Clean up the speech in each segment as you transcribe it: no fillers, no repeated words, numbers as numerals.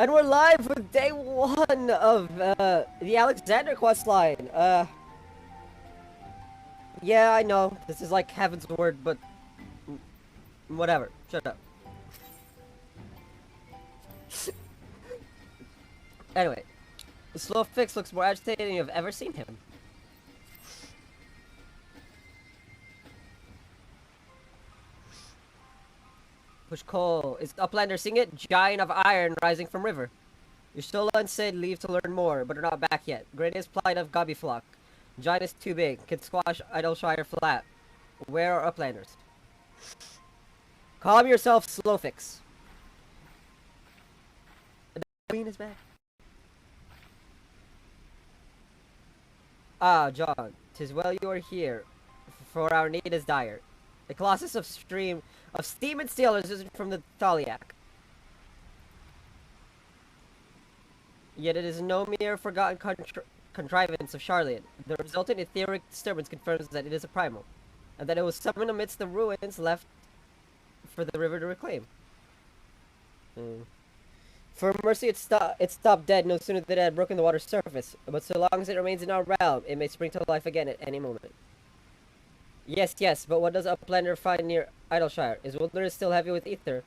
And we're live with day 1 of the Alexander Questline. Yeah, I know, this is like Heavensward, but whatever. Shut up. Anyway, the slow fix looks more agitated than you've ever seen him. Push coal. Is Uplander seeing it? Giant of iron rising from river. You're still unsaid, leave to learn more, but are not back yet. Greatest plight of Gobbyflock. Giant is too big. Can squash Idleshire flat. Where are Uplanders? Calm yourself, Slowfix. The queen is back. Ah, John, 'tis well you are here, for our need is dire. The colossus of steam and steel is risen from the Thaliac. Yet it is no mere forgotten contrivance of Charlian. The resultant etheric disturbance confirms that it is a primal, and that it was summoned amidst the ruins left for the river to reclaim. For mercy, it stopped dead no sooner than it had broken the water's surface, but so long as it remains in our realm, it may spring to life again at any moment. Yes, but what does Uplander find near Idleshire? His wilderness still heavy with ether?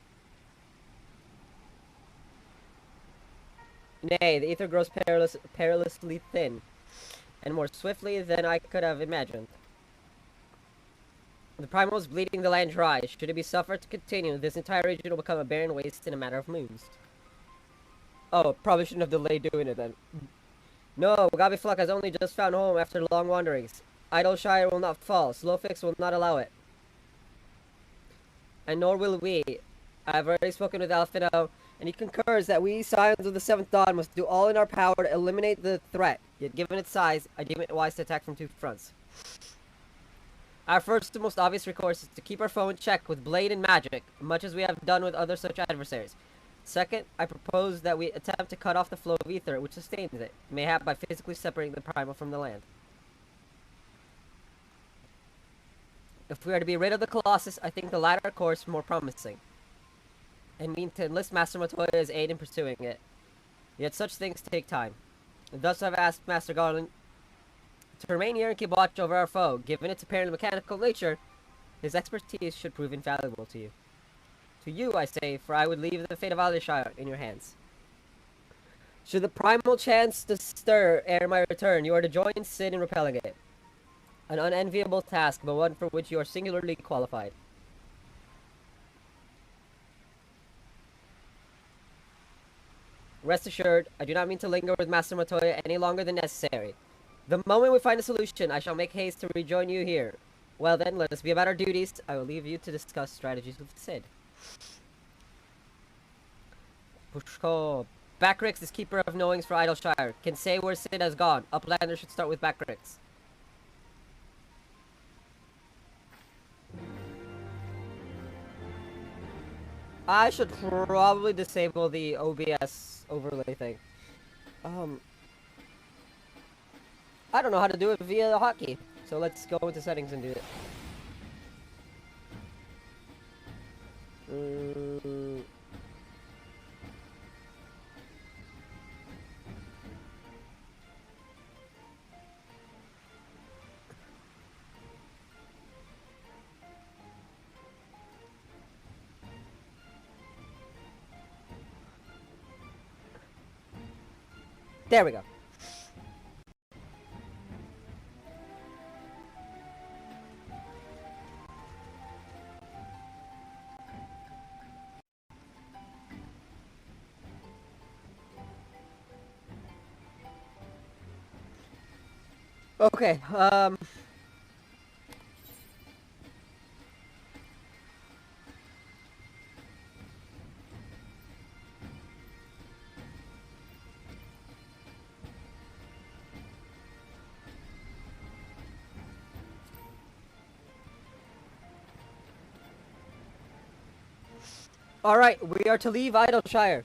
Nay, the ether grows perilously thin, and more swiftly than I could have imagined. The primal is bleeding the land dry. Should it be suffered to continue, this entire region will become a barren waste in a matter of moons. Oh, probably shouldn't have delayed doing it then. No, Gobbyflock has only just found home after long wanderings. Idleshire will not fall. Slowfix will not allow it. And nor will we. I have already spoken with Alphino, and he concurs that we, Scions of the Seventh Dawn, must do all in our power to eliminate the threat. Yet given its size, I deem it wise to attack from two fronts. Our first and most obvious recourse is to keep our foe in check with blade and magic, much as we have done with other such adversaries. Second, I propose that we attempt to cut off the flow of ether which sustains it, mayhap by physically separating the primal from the land. If we are to be rid of the Colossus, I think the latter course more promising, and mean to enlist Master Montoya's aid in pursuing it. Yet such things take time. Thus I've asked Master Garland to remain here and keep watch over our foe. Given its apparently mechanical nature, his expertise should prove invaluable to you. To you, I say, for I would leave the fate of Idleshire in your hands. Should the primal chance to stir ere my return, you are to join Sid in repelling it. An unenviable task, but one for which you are singularly qualified. Rest assured, I do not mean to linger with Master Montoya any longer than necessary. The moment we find a solution, I shall make haste to rejoin you here. Well then, let us be about our duties. I will leave you to discuss strategies with Sid. Pushko. Backrix is keeper of knowings for Idleshire. Can say where Sid has gone. Uplander should start with Backrix. I should probably disable the OBS overlay thing. I don't know how to do it via the hotkey. So let's go into settings and do it. There we go. Okay, alright, we are to leave Idleshire.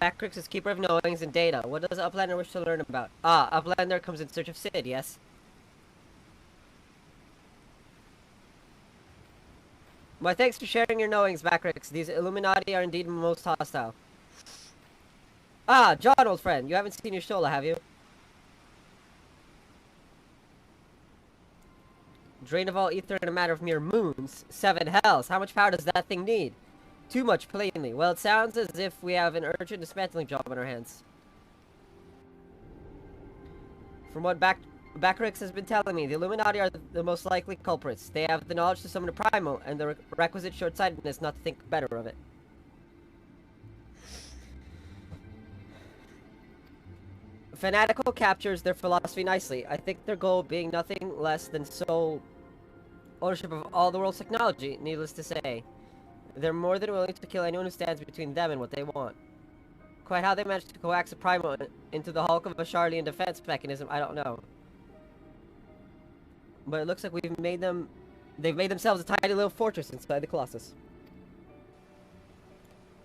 Backrix is keeper of knowings and data. What does Uplander wish to learn about? Ah, Uplander comes in search of Sid, yes? My thanks for sharing your knowings, Backrix. These Illuminati are indeed most hostile. Ah, John, old friend. You haven't seen your Shola, have you? Drain of all ether in a matter of mere moons. 7 hells. How much power does that thing need? Too much, plainly. Well, it sounds as if we have an urgent dismantling job on our hands. From what Backrix has been telling me, the Illuminati are the most likely culprits. They have the knowledge to summon a primal, and the requisite short-sightedness not to think better of it. Fanatical captures their philosophy nicely. I think their goal being nothing less than sole ownership of all the world's technology, needless to say. They're more than willing to kill anyone who stands between them and what they want. Quite how they managed to coax a primal into the hulk of a Charlian defense mechanism, I don't know. But it looks like they've made themselves a tiny little fortress inside the Colossus.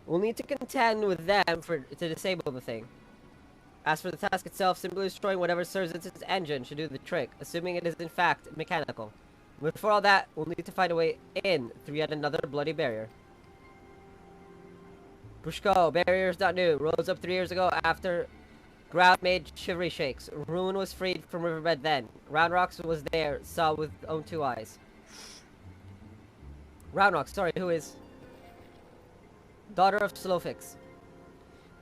We'll need to contend with them to disable the thing. As for the task itself, simply destroying whatever serves as its engine should do the trick, assuming it is in fact mechanical. But for all that, we'll need to find a way in through yet another bloody barrier. Pushko, barriers not new. Rose up 3 years ago after ground made shivery shakes. Ruin was freed from riverbed then. Round Rocks was there, saw with own 2 eyes. Round Rocks, sorry, who is? Daughter of Slowfix.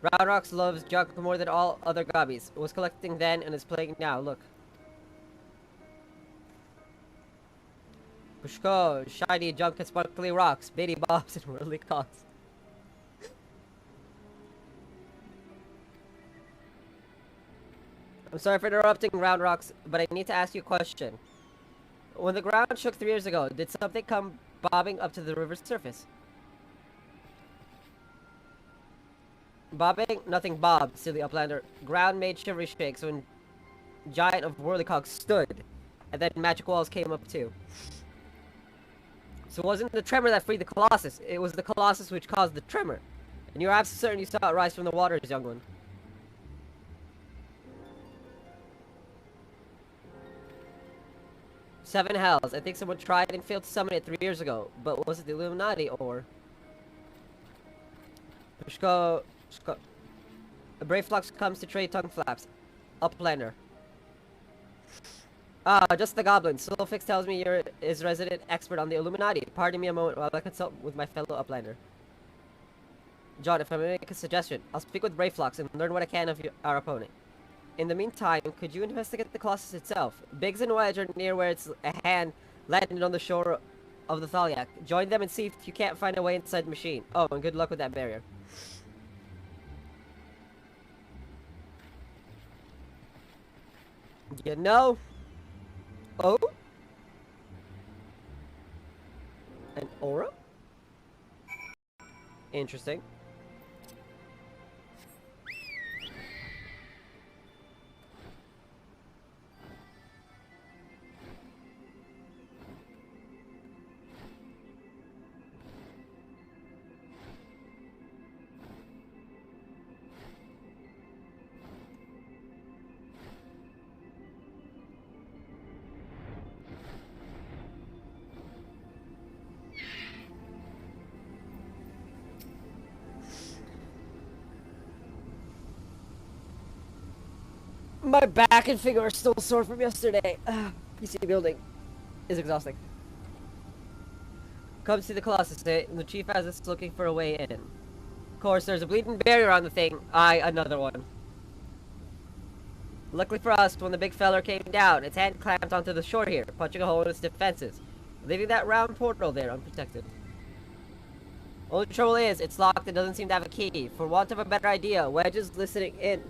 Round Rocks loves junk more than all other gobbies. It was collecting then and is playing now, look. Pushko, shiny junk and sparkly rocks, bitty bobs and worldly costs. I'm sorry for interrupting, Round Rocks, but I need to ask you a question. When the ground shook 3 years ago, did something come bobbing up to the river's surface? Bobbing? Nothing bobbed, silly Uplander. Ground made shivery shakes when giant of whirlycogs stood, and then magic walls came up too. So it wasn't the tremor that freed the Colossus, it was the Colossus which caused the tremor. And you're absolutely certain you saw it rise from the waters, young one. Seven hells. I think someone tried and failed to summon it 3 years ago. But was it the Illuminati or... Pushko... A brave flux comes to trade tongue flaps. Uplander. Ah, just the goblin. Solfix tells me you're his resident expert on the Illuminati. Pardon me a moment while I consult with my fellow Uplander. John, if I may make a suggestion, I'll speak with Brayflox and learn what I can of our opponent. In the meantime, could you investigate the Colossus itself? Biggs and Wedge are near where its hand landed on the shore of the Thaliac. Join them and see if you can't find a way inside the machine. Oh, and good luck with that barrier. You know? Oh? An aura? Interesting. My back and finger are still sore from yesterday. PC building is exhausting. Come see the Colossus, eh? The chief has us looking for a way in. Of course, there's a bleeding barrier on the thing. Aye, another one. Luckily for us, when the big feller came down, its hand clamped onto the shore here, punching a hole in its defenses, leaving that round portal there unprotected. Only trouble is, it's locked and doesn't seem to have a key. For want of a better idea, Wedge is listening in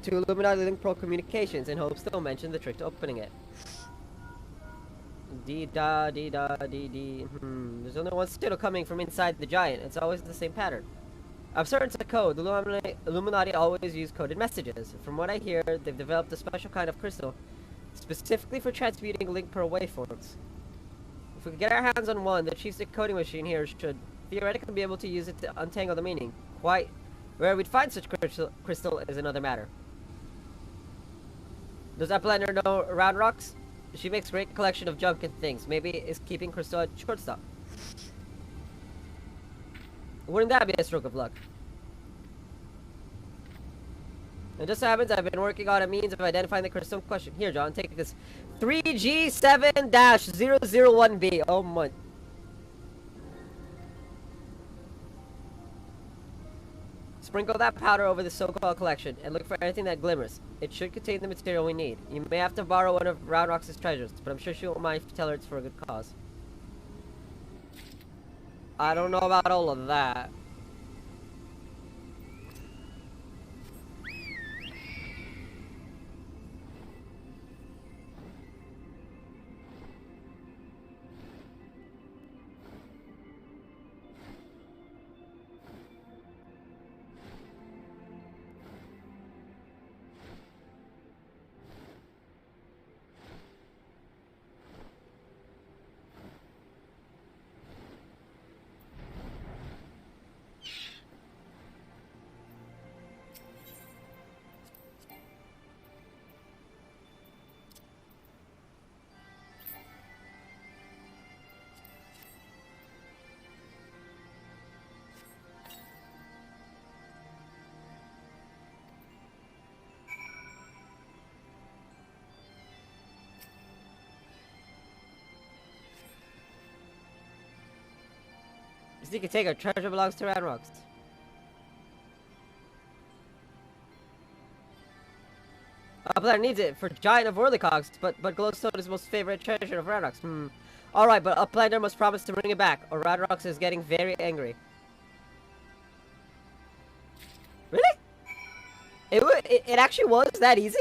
to Illuminati Link Pro Communications in hopes they'll mention the trick to opening it. Dee-da, dee-da, dee-dee. There's only one signal coming from inside the giant. It's always the same pattern. I'm certain it's a code. The Illuminati always use coded messages. From what I hear, they've developed a special kind of crystal specifically for transmuting Link Pro waveforms. If we could get our hands on one, the chief's decoding machine here should theoretically be able to use it to untangle the meaning. Quite Where we'd find such crystal is another matter. Does Uplander know Round Rocks? She makes great collection of junk and things. Maybe is keeping crystal at shortstop. Wouldn't that be a stroke of luck? It just so happens I've been working on a means of identifying the crystal in question. Here, John, take this 3G7-001B. Oh my. Sprinkle that powder over the so-called collection and look for anything that glimmers. It should contain the material we need. You may have to borrow one of Round Rock's treasures, but I'm sure she won't mind if you tell her it's for a good cause. I don't know about all of that. You can take her. Treasure belongs to Round Rocks. Uplander needs it for giant of whirlycogs, but glowstone is most favorite treasure of Round Rocks. Alright, but Uplander must promise to bring it back, or Round Rocks is getting very angry. Really? It actually was that easy?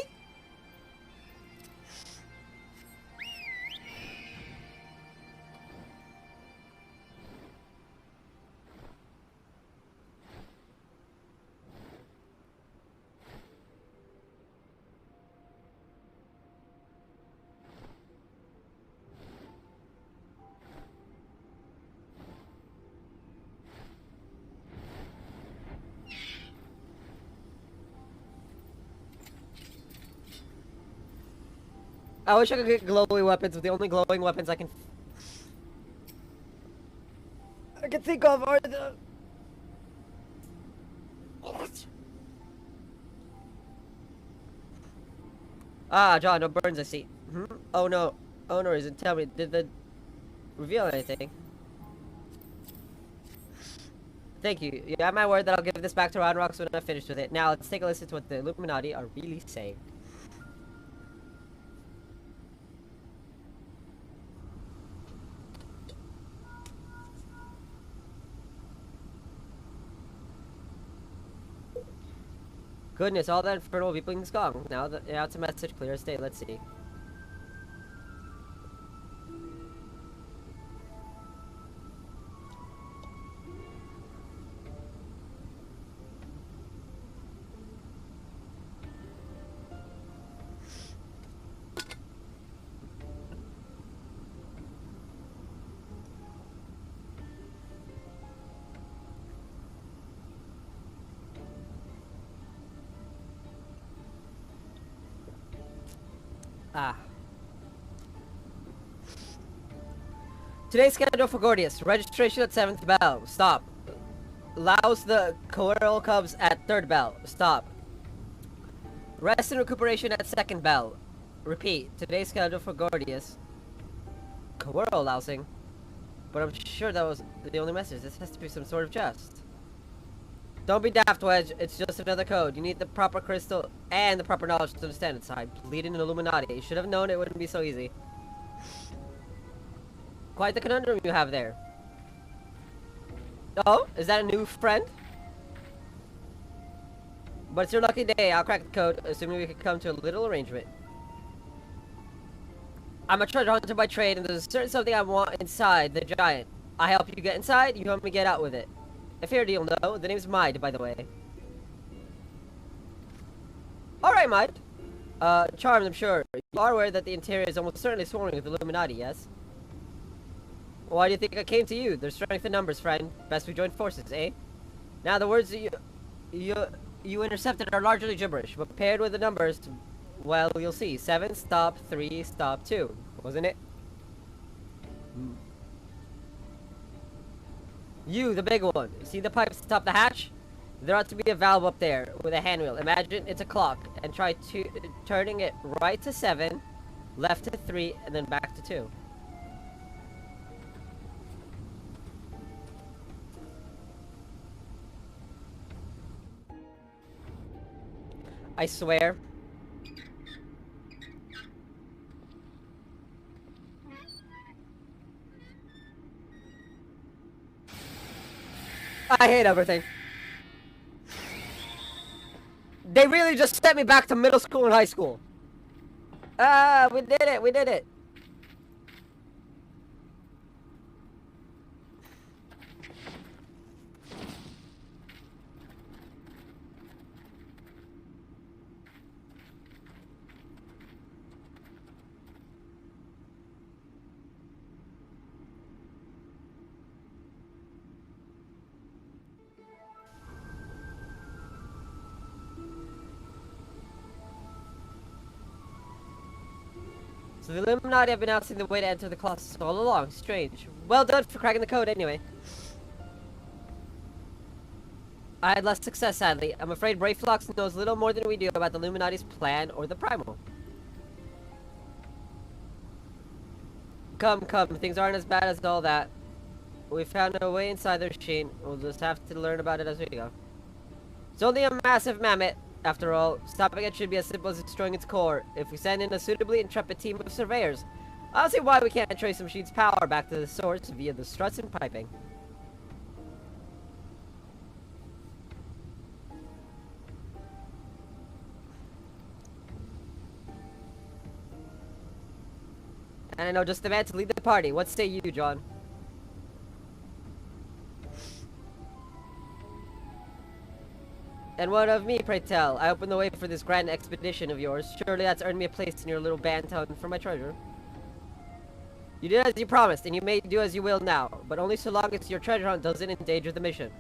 I wish I could get glowy weapons, but the only glowing weapons I can think of are the... Ah, John, no burns I see. Oh no. Oh no, isn't tell me, did the reveal anything? Thank you. You have my word that I'll give this back to Round Rocks when I'm finished with it. Now let's take a listen to what the Illuminati are really saying. Goodness, all that infernal weepling's gone. Now it's a message clear as day. Let's see. Ah. Today's schedule for Gordius. Registration at 7th bell. Stop. Allows the coral cubs at 3rd bell. Stop. Rest and recuperation at 2nd bell. Repeat. Today's schedule for Gordius. Coral lousing. But I'm sure that was the only message. This has to be some sort of jest. Don't be daft, Wedge. It's just another code. You need the proper crystal and the proper knowledge to understand its side. Bleeding an Illuminati. You should have known it wouldn't be so easy. Quite the conundrum you have there. Oh, is that a new friend? But it's your lucky day. I'll crack the code, assuming we can come to a little arrangement. I'm a treasure hunter by trade, and there's a certain something I want inside the giant. I help you get inside, you help me get out with it. A fair deal, no. The name's Mide, by the way. Alright, Mide. Charmed, I'm sure. You are aware that the interior is almost certainly swarming with Illuminati, yes? Why do you think I came to you? There's strength in numbers, friend. Best we join forces, eh? Now, the words that you... You you intercepted are largely gibberish, but paired with the numbers, well, you'll see. 7 stop 3 stop 2, wasn't it? You, the big one. See the pipes atop the hatch? There ought to be a valve up there with a handwheel. Imagine it's a clock, and try turning it right to 7, left to 3, and then back to 2. I swear. I hate everything. They really just sent me back to middle school and high school. Ah, we did it, we did it. So the Illuminati have been announcing the way to enter the Colossus all along. Strange. Well done for cracking the code anyway. I had less success, sadly. I'm afraid Brayflox knows little more than we do about the Illuminati's plan or the Primal. Come, things aren't as bad as all that. We found a way inside the machine. We'll just have to learn about it as we go. It's only a massive mammoth, after all. Stopping it should be as simple as destroying its core. If we send in a suitably intrepid team of surveyors, I don't see why we can't trace the machine's power back to the source via the struts and piping. And I know just the man to lead the party. What say you, John? And what of me, pray tell? I opened the way for this grand expedition of yours. Surely that's earned me a place in your little band town for my treasure. You did as you promised, and you may do as you will now, but only so long as your treasure hunt doesn't endanger the mission.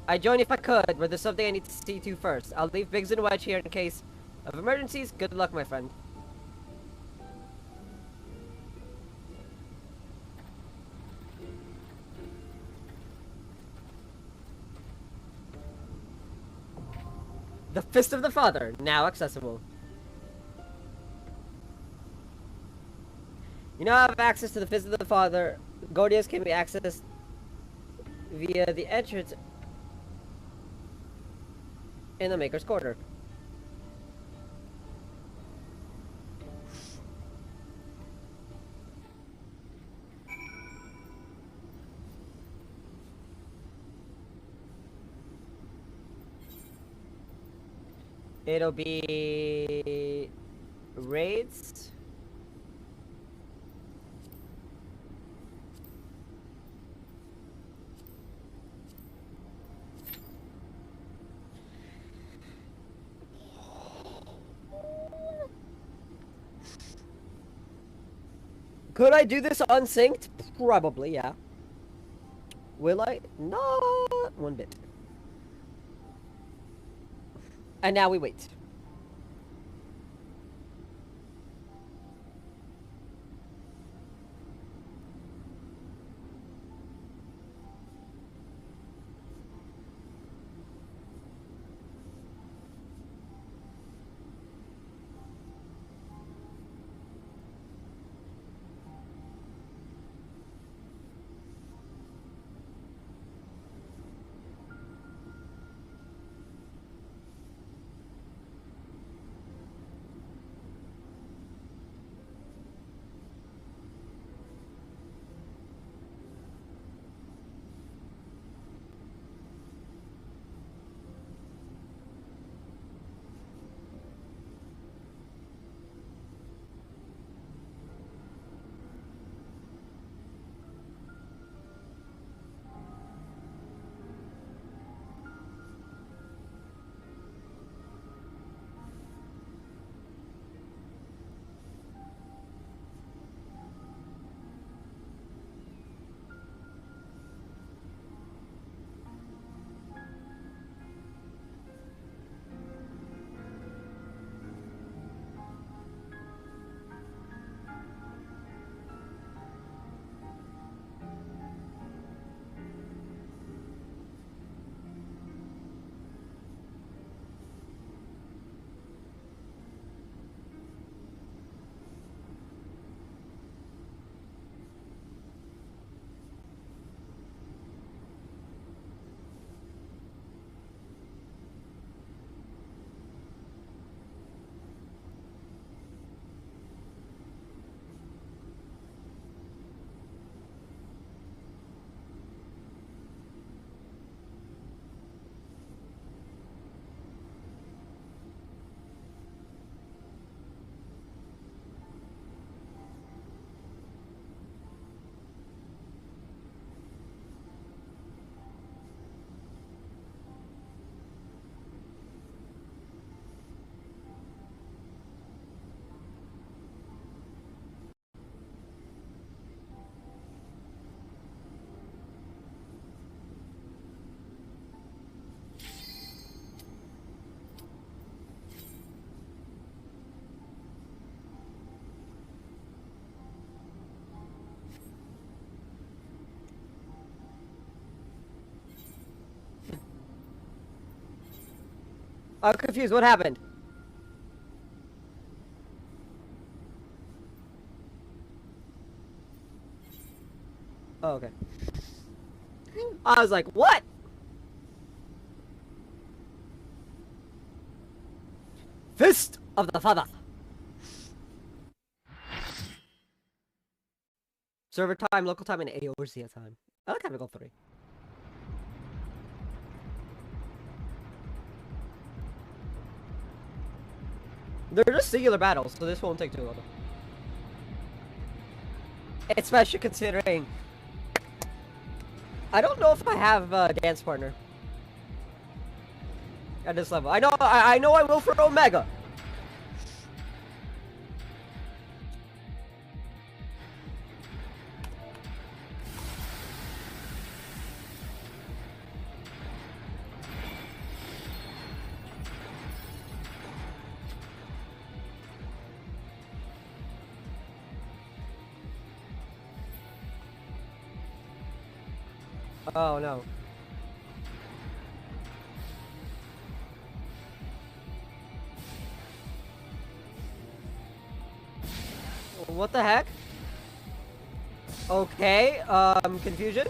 I'd join if I could, but there's something I need to see to first. I'll leave Biggs and Wedge here in case of emergencies. Good luck, my friend. The Fist of the Father, now accessible. You now have access to the Fist of the Father. Gordius can be accessed via the entrance in the Maker's Quarter. It'll be raids. Could I do this unsynced? Probably, yeah. Will I? Not one bit. And now we wait. I'm confused. What happened? Oh, okay. I was like, what? Fist of the Father. Server time, local time, and Eorzea time. I like having all three. They're just singular battles, so this won't take too long. Especially considering... I don't know if I have a dance partner. At this level. I know I will for Omega. Oh no. What the heck? Okay, confusion?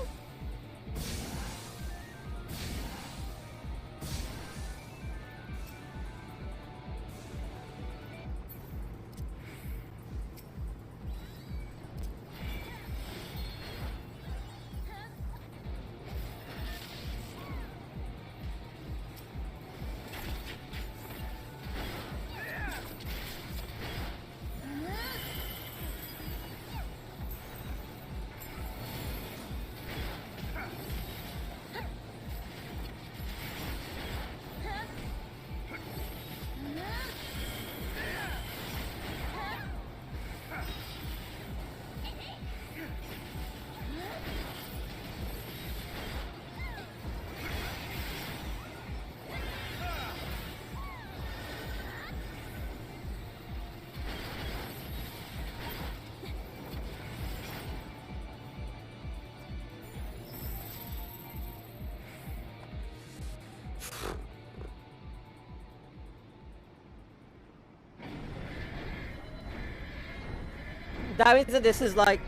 That means that this is like...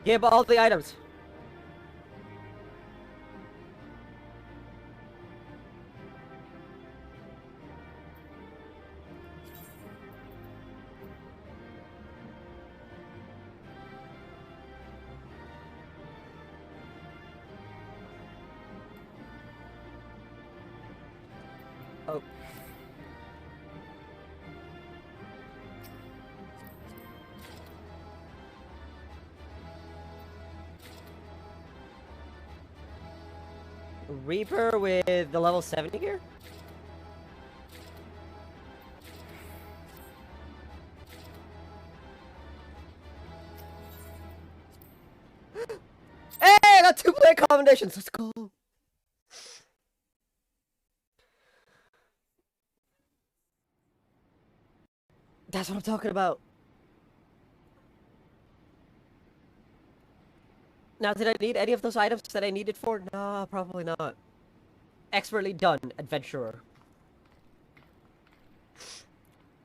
Give all the items. Oh. Reaper with the level 70 gear? Hey, I got 2 player combinations. Let's go. That's what I'm talking about. Now, did I need any of those items that I needed for? No, probably not. Expertly done, adventurer.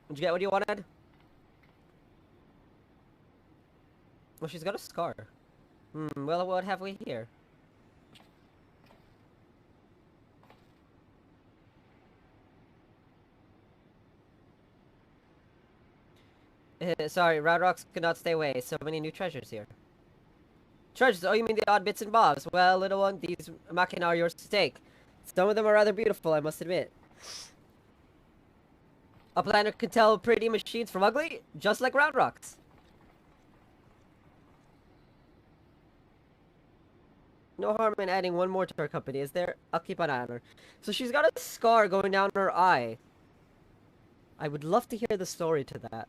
Did you get what you wanted? Well, she's got a scar. Well, what have we here? Sorry, Round Rocks could not stay away. So many new treasures here. Treasures? Oh, you mean the odd bits and bobs? Well, little one, these machina are yours to take. Some of them are rather beautiful, I must admit. A planner can tell pretty machines from ugly, just like Round Rocks. No harm in adding one more to her company, is there? I'll keep an eye on her. So she's got a scar going down her eye. I would love to hear the story to that.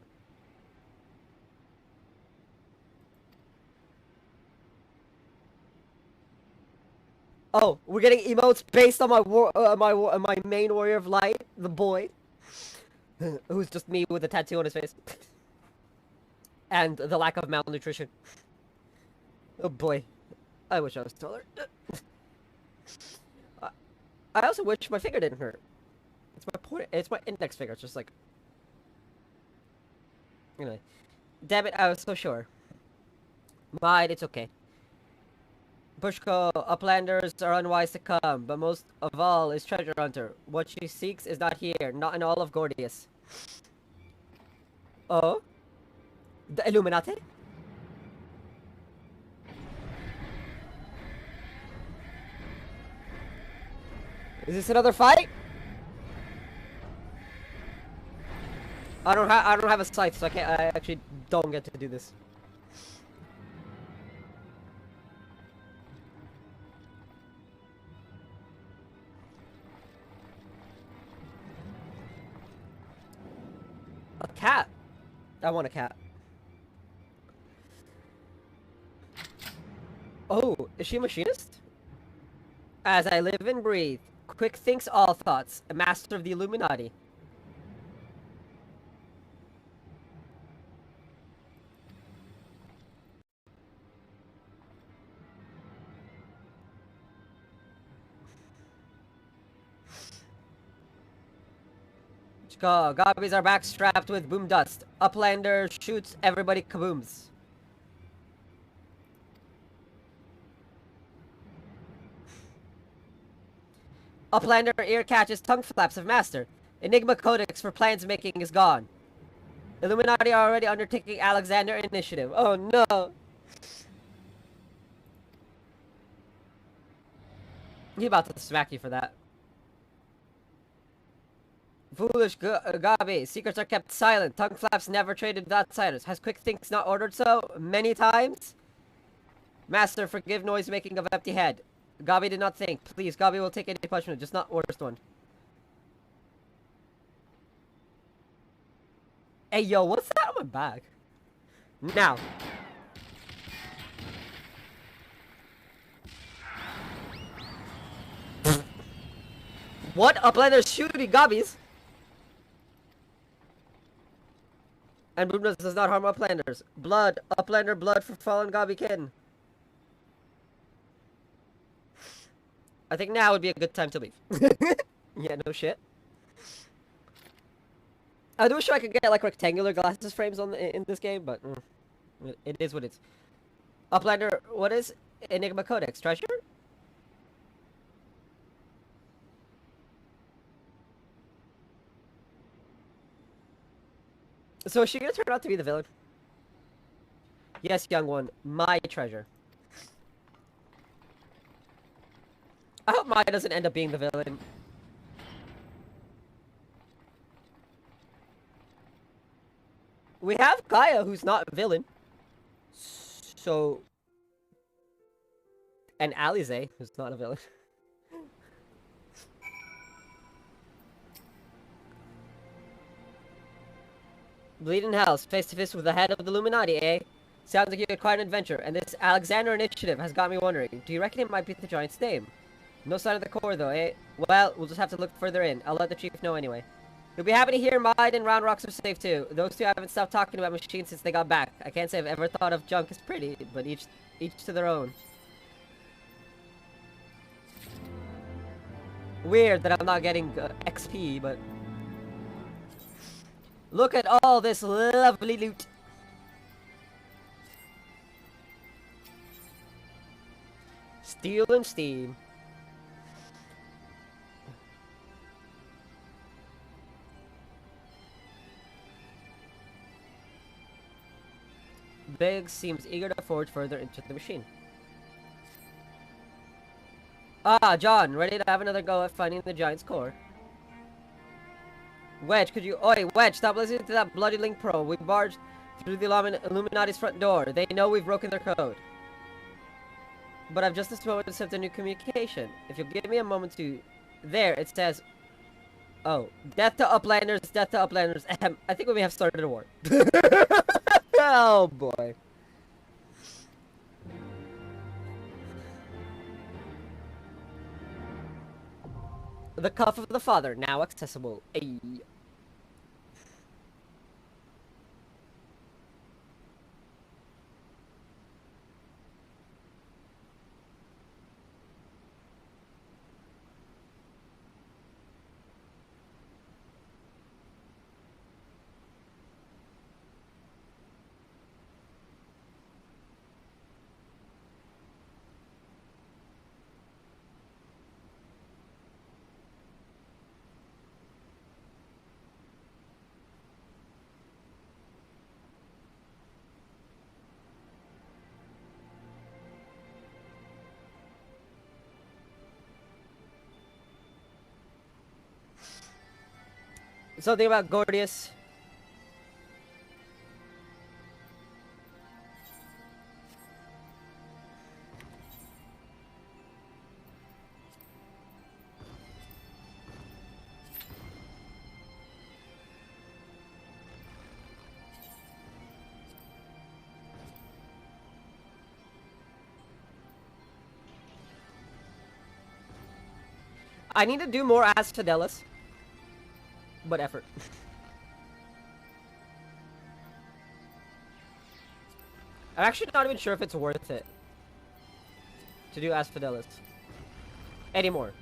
Oh, we're getting emotes based on my main warrior of light, the boy, who's just me with a tattoo on his face, and the lack of malnutrition. Oh boy, I wish I was taller. I also wish my finger didn't hurt. It's my point. It's my index finger. It's just like. Anyway, damn it! I was so sure. But it's okay. Bushko, uplanders are unwise to come, but most of all is treasure hunter. What she seeks is not here, not in all of Gordius. Oh? The Illuminati? Is this another fight? I don't have a scythe, so I actually don't get to do this. A cat. I want a cat. Oh, is she a machinist? As I live and breathe, quick thinks all thoughts, a master of the Illuminati. Gobbies are back strapped with boom dust. Uplander shoots, everybody kabooms. Uplander ear catches tongue flaps of master. Enigma codex for plans making is gone. Illuminati are already undertaking Alexander initiative. Oh no! He about to smack you for that. Foolish Gabi, secrets are kept silent. Tongue flaps never traded with outsiders. Has Quick Thinks not ordered so? Many times? Master, forgive noise making of empty head. Gabi did not think. Please, Gabi will take any punishment, just not worst one. Hey, yo, what's that on my back? Now. What? Uplander's shooting Gobbies? And Boomness does not harm Uplanders. Blood. Uplander blood for fallen Gobby Kitten. I think now would be a good time to leave. Yeah, no shit. I do wish I could get like rectangular glasses frames on in this game, but it is what it is. Uplander, what is Enigma Codex? Treasure? So is she gonna turn out to be the villain? Yes, young one. My treasure. I hope Maya doesn't end up being the villain. We have Gaia, who's not a villain. So... And Alize, who's not a villain. Bleeding House, face to face with the head of the Illuminati, eh? Sounds like you had quite an adventure, and this Alexander initiative has got me wondering, do you reckon it might be the Giant's name? No sign of the core, though, eh? Well, we'll just have to look further in. I'll let the chief know anyway. You'll be happy to hear Mide and Round Rocks are safe, too. Those two haven't stopped talking about machines since they got back. I can't say I've ever thought of junk as pretty, but each to their own. Weird that I'm not getting XP, but... Look at all this lovely loot. Steel and steam. Biggs seems eager to forge further into the machine. Ah, John, ready to have another go at finding the Giant's core? Wedge, could you... Oi, Wedge, stop listening to that bloody Link Pro. We barged through the Illuminati's front door. They know we've broken their code. But I've just this moment to send a new communication. If you'll give me a moment to... There, it says... Oh, death to Uplanders, death to Uplanders. I think we may have started a war. Oh, boy. The Cuff of the Father, now accessible. Ayy. Something about Gordius. I need to do more As Fidelis. But effort. I'm actually not even sure if it's worth it to do As Fidelis anymore.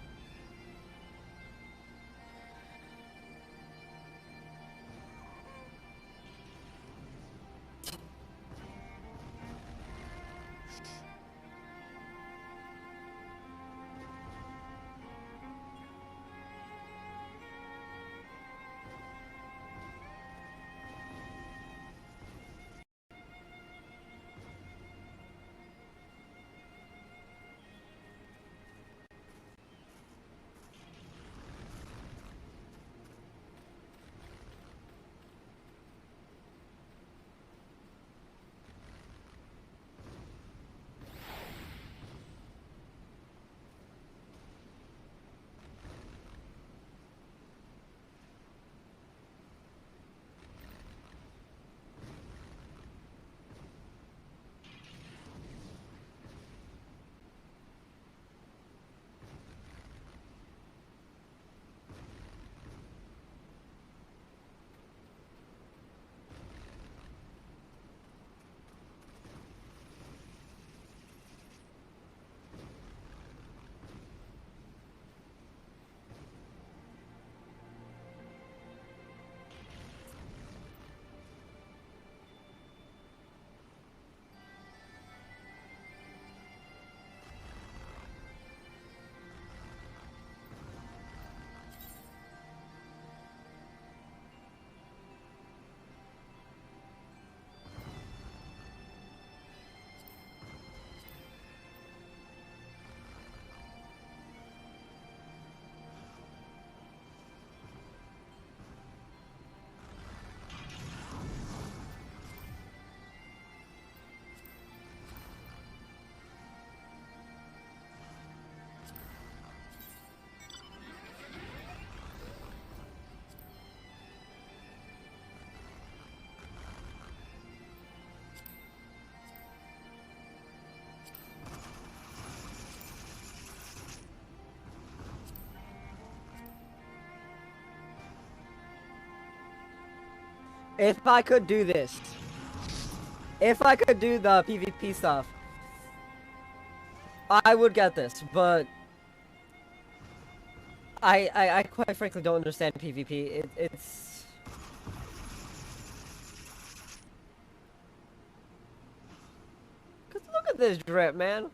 If I could do this, if I could do the PvP stuff, I would get this, but I quite frankly don't understand PvP. It's... Cause look at this drip, man.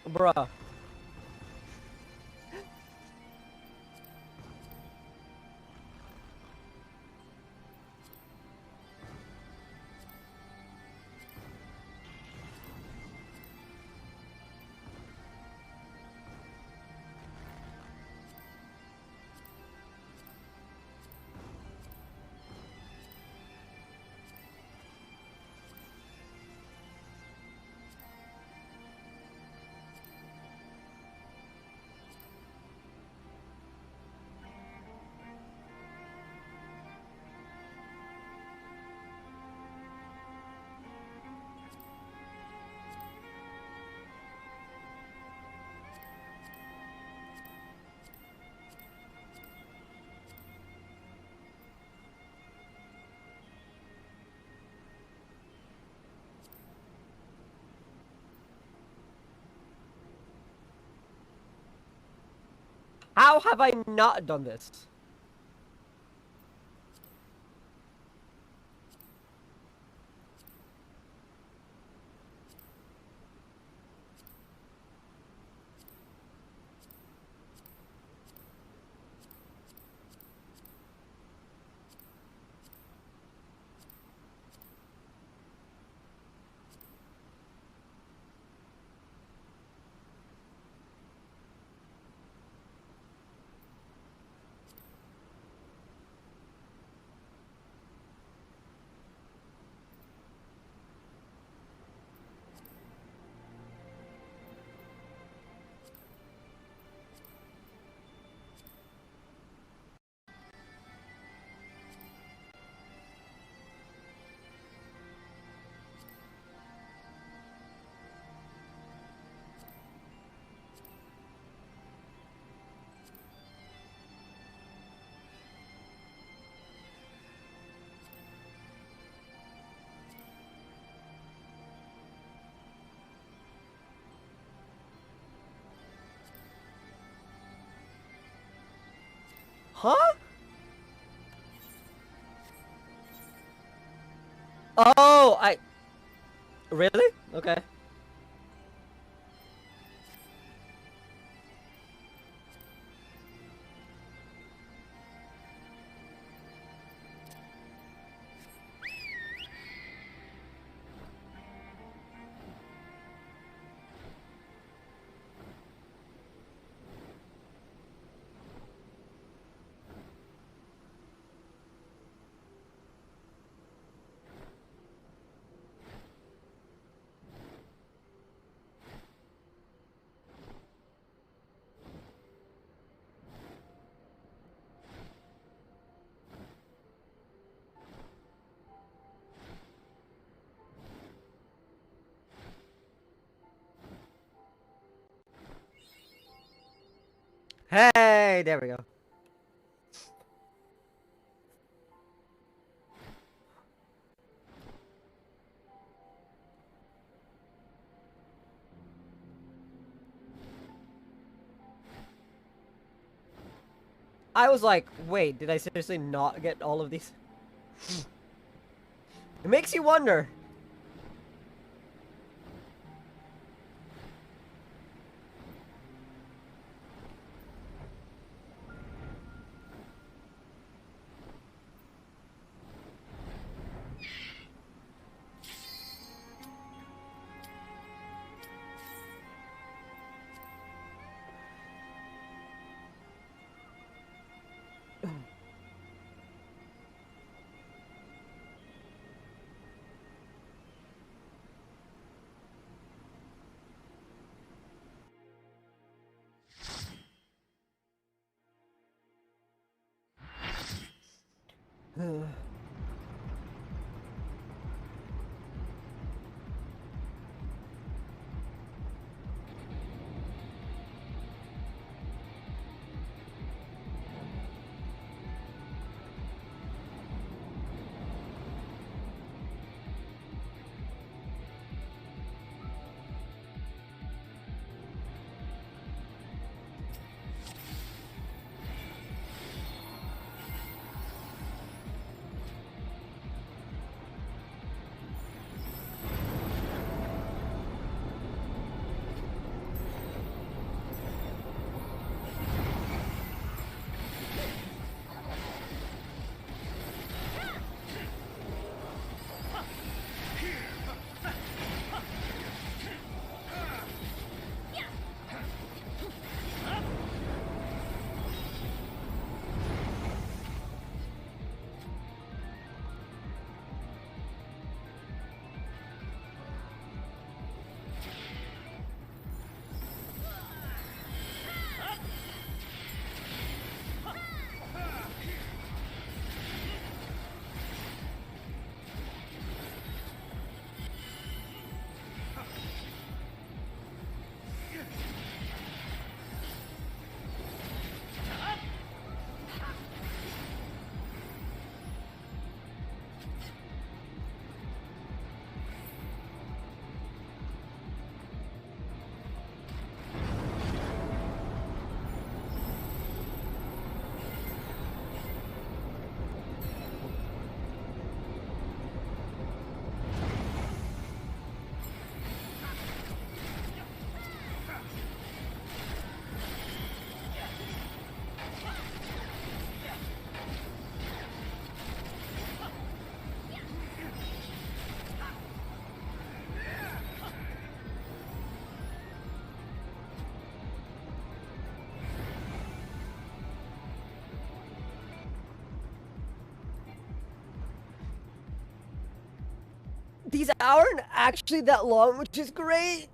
Bruh. How have I not done this? Huh? Oh, Really? Okay. Hey, there we go. I was like, wait, did I seriously not get all of these? It makes you wonder. These aren't actually that long, which is great.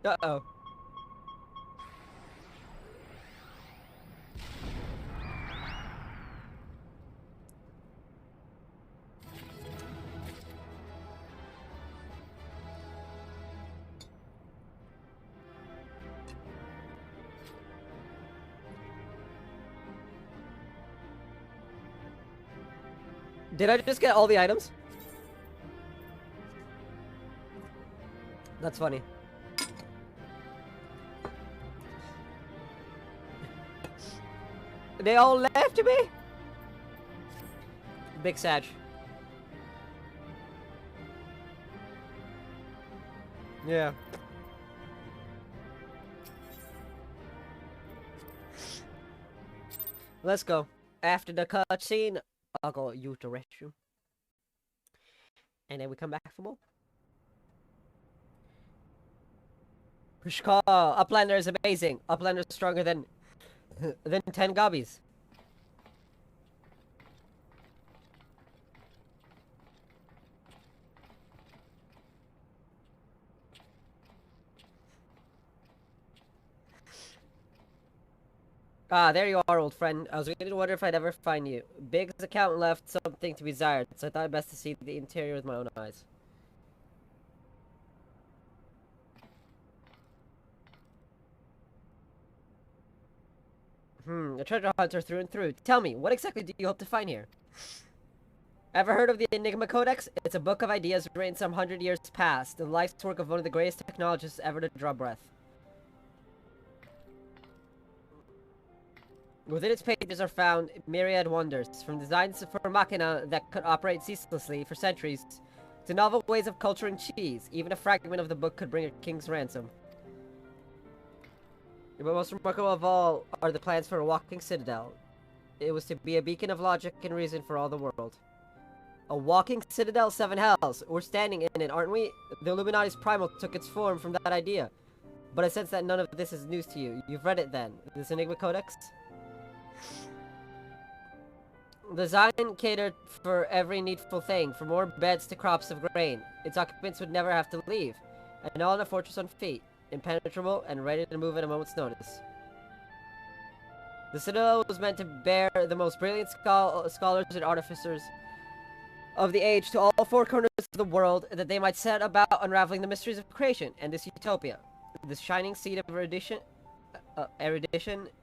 Uh-oh. Did I just get all the items? That's funny. They all left me? Big Sag. Yeah. Let's go. After the cutscene, I'll go use the restroom. And then we come back for more. Pushka, Uplander is amazing. Uplander is stronger than 10 gobbies. Ah, there you are, old friend. I was beginning to wonder if I'd ever find you. Big's account left something to be desired, so I thought it best to see the interior with my own eyes. A treasure hunter through and through. Tell me, what exactly do you hope to find here? Ever heard of the Enigma Codex? It's a book of ideas written some 100 years past, the life's work of one of the greatest technologists ever to draw breath. Within its pages are found myriad wonders, from designs for a machina that could operate ceaselessly for centuries, to novel ways of culturing cheese. Even a fragment of the book could bring a king's ransom. But most remarkable of all are the plans for a walking citadel. It was to be a beacon of logic and reason for all the world. A walking citadel, 7 hells. We're standing in it, aren't we? The Illuminati's primal took its form from that idea. But I sense that none of this is news to you. You've read it then. This Enigma Codex? Design catered for every needful thing, from more beds to crops of grain. Its occupants would never have to leave. And all in a fortress on feet, impenetrable and ready to move at a moment's notice. The citadel was meant to bear the most brilliant scholars and artificers of the age to all 4 corners of the world, that they might set about unraveling the mysteries of creation and this utopia. This shining seed of erudition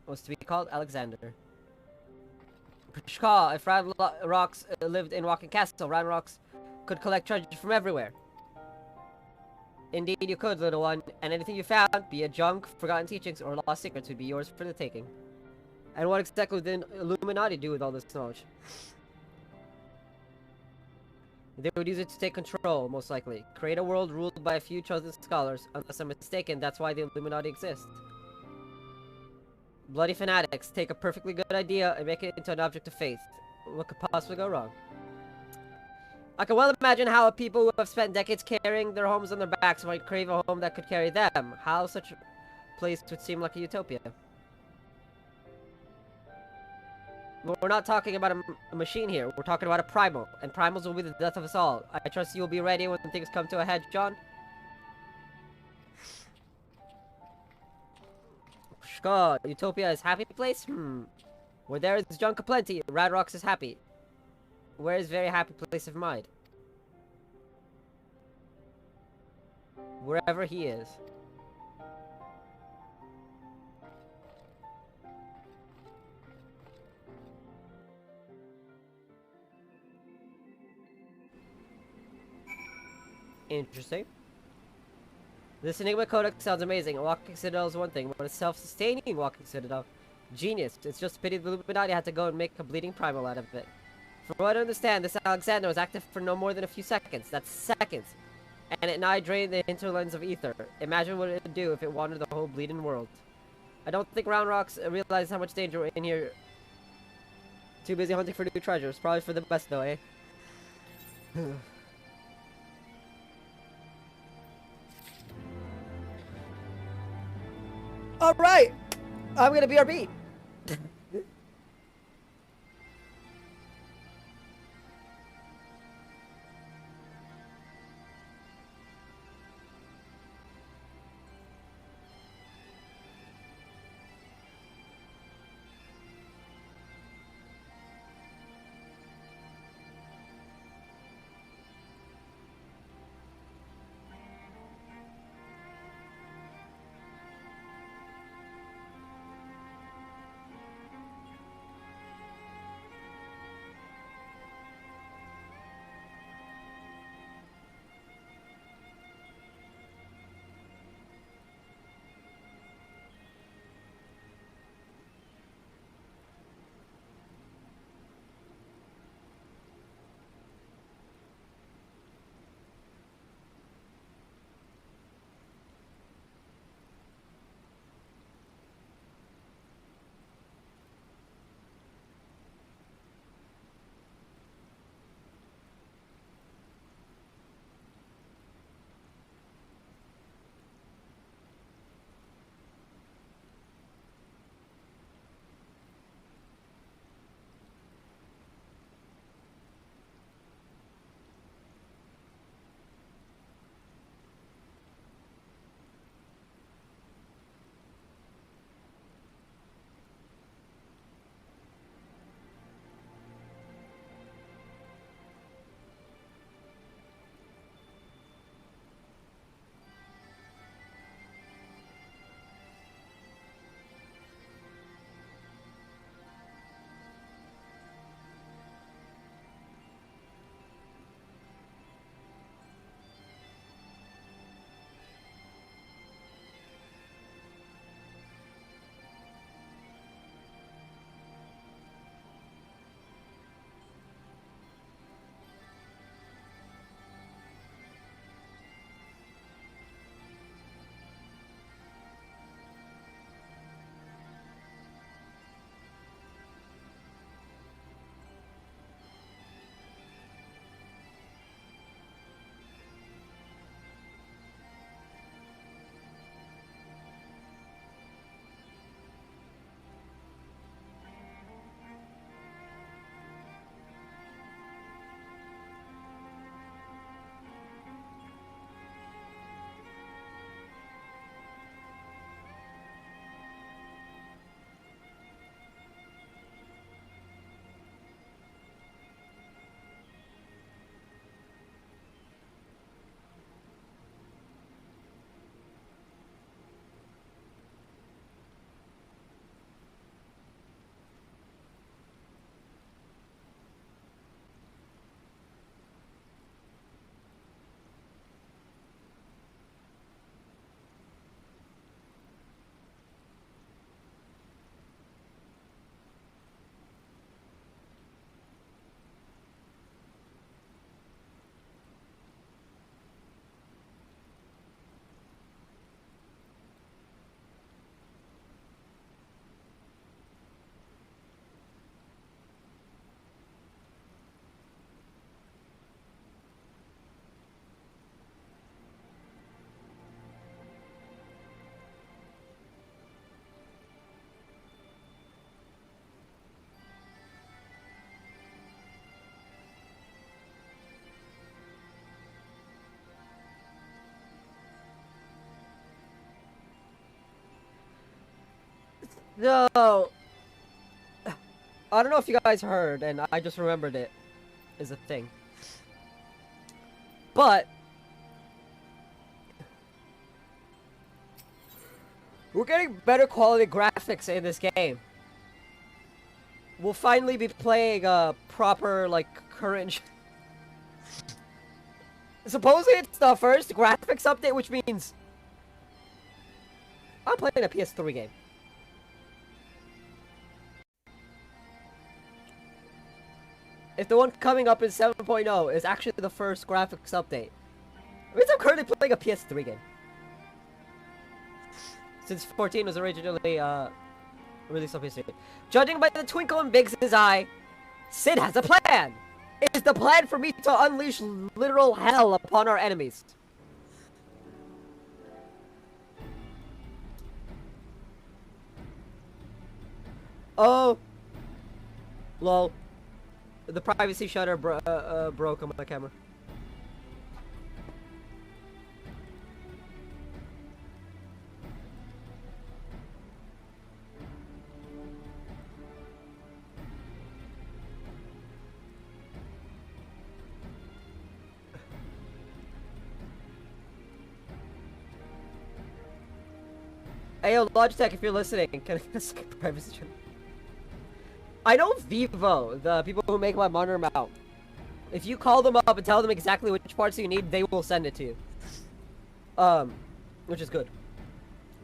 was to be called Alexander. Pshka, if Round Rocks lived in Walking Castle, Round Rocks could collect treasure from everywhere. Indeed you could, little one, and anything you found, be it junk, forgotten teachings, or lost secrets, would be yours for the taking. And what exactly did the Illuminati do with all this knowledge? They would use it to take control, most likely. Create a world ruled by a few chosen scholars. Unless I'm mistaken, that's why the Illuminati exist. Bloody fanatics take a perfectly good idea and make it into an object of faith. What could possibly go wrong? I can well imagine how people who have spent decades carrying their homes on their backs might crave a home that could carry them. How such a place would seem like a utopia. We're not talking about a machine here. We're talking about a primal. And primals will be the death of us all. I trust you will be ready when things come to a head, John. Shka, Utopia is happy place? Where there is junk aplenty, Radrox is happy. Where is very happy place of mind? Wherever he is. Interesting. This Enigma Codex sounds amazing. A walking citadel is one thing, but a self-sustaining walking citadel. Genius. It's just a pity the Illuminati had to go and make a bleeding primal out of it. From what I understand, this Alexander was active for no more than a few seconds. That's seconds. And it nigh drained the hinterlands of ether. Imagine what it would do if it wandered the whole bleeding world. I don't think Round Rocks realizes how much danger we're in here. Too busy hunting for new treasures. Probably for the best though, eh? Alright! I'm gonna BRB! No! I don't know if you guys heard, and I just remembered it is a thing. But we're getting better quality graphics in this game. We'll finally be playing proper, like, current... Supposedly it's the first graphics update, which means I'm playing a PS3 game. If the one coming up in 7.0 is actually the first graphics update, it means I'm currently playing a PS3 game. Since 14 was originally released on PS3. Judging by the twinkle in Biggs' eye, Sid has a plan! It is the plan for me to unleash literal hell upon our enemies. Oh. Lol. The privacy shutter broke on my camera. Hey, yo, Logitech, if you're listening, can I skip privacy shutter? I know Vivo, the people who make my monitor mount. If you call them up and tell them exactly which parts you need, they will send it to you. Which is good.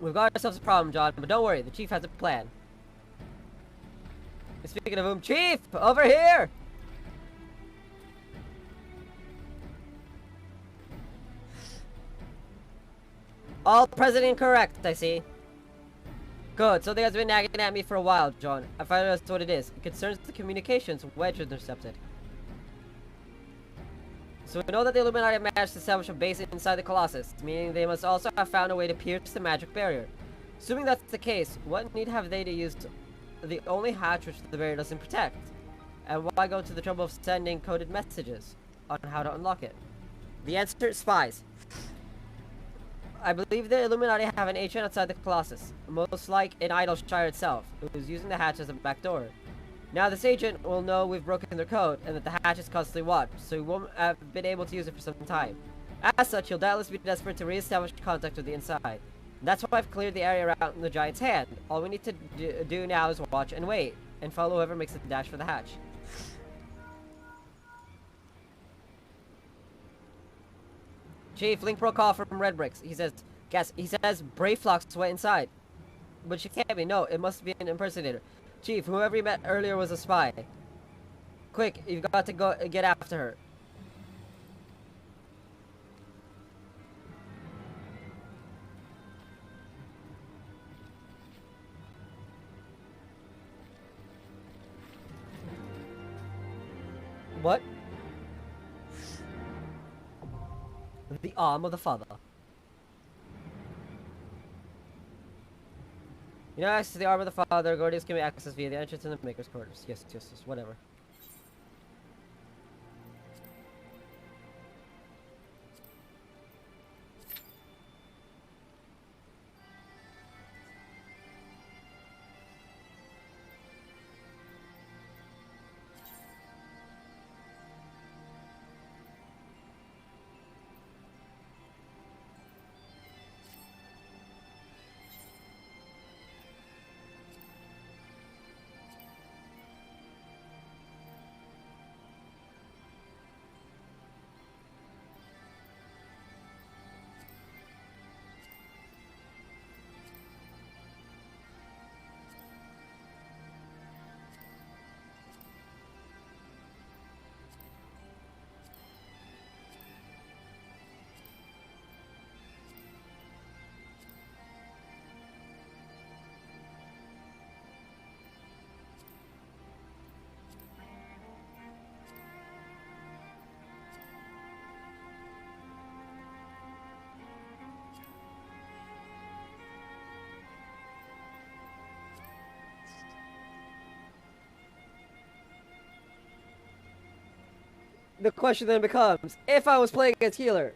We've got ourselves a problem, John, but don't worry, the Chief has a plan. Speaking of whom, Chief, over here! All present and correct, I see. Good, something has been nagging at me for a while, John. I finally understood what it is. It concerns the communications Wedge intercepted. So we know that the Illuminati managed to establish a base inside the Colossus, meaning they must also have found a way to pierce the magic barrier. Assuming that's the case, what need have they to use the only hatch which the barrier doesn't protect? And why go to the trouble of sending coded messages on how to unlock it? The answer is spies. I believe the Illuminati have an agent outside the Colossus, most like in Idleshire itself, who's using the hatch as a back door. Now this agent will know we've broken their code, and that the hatch is constantly watched, so he won't have been able to use it for some time. As such, he'll doubtless be desperate to re-establish contact with the inside. And that's why I've cleared the area around the Giant's hand. All we need to do now is watch and wait, and follow whoever makes the dash for the hatch. Chief, Link broke off from Red Bricks. He says, Brayflox went inside. But she can't be. No, it must be an impersonator. Chief, whoever you met earlier was a spy. Quick, you've got to go get after her. What? The arm of the father. You know, access to the arm of the father. Guardians can be accessed via the entrance in the Maker's quarters. Yes, whatever. The question then becomes, if I was playing against healer,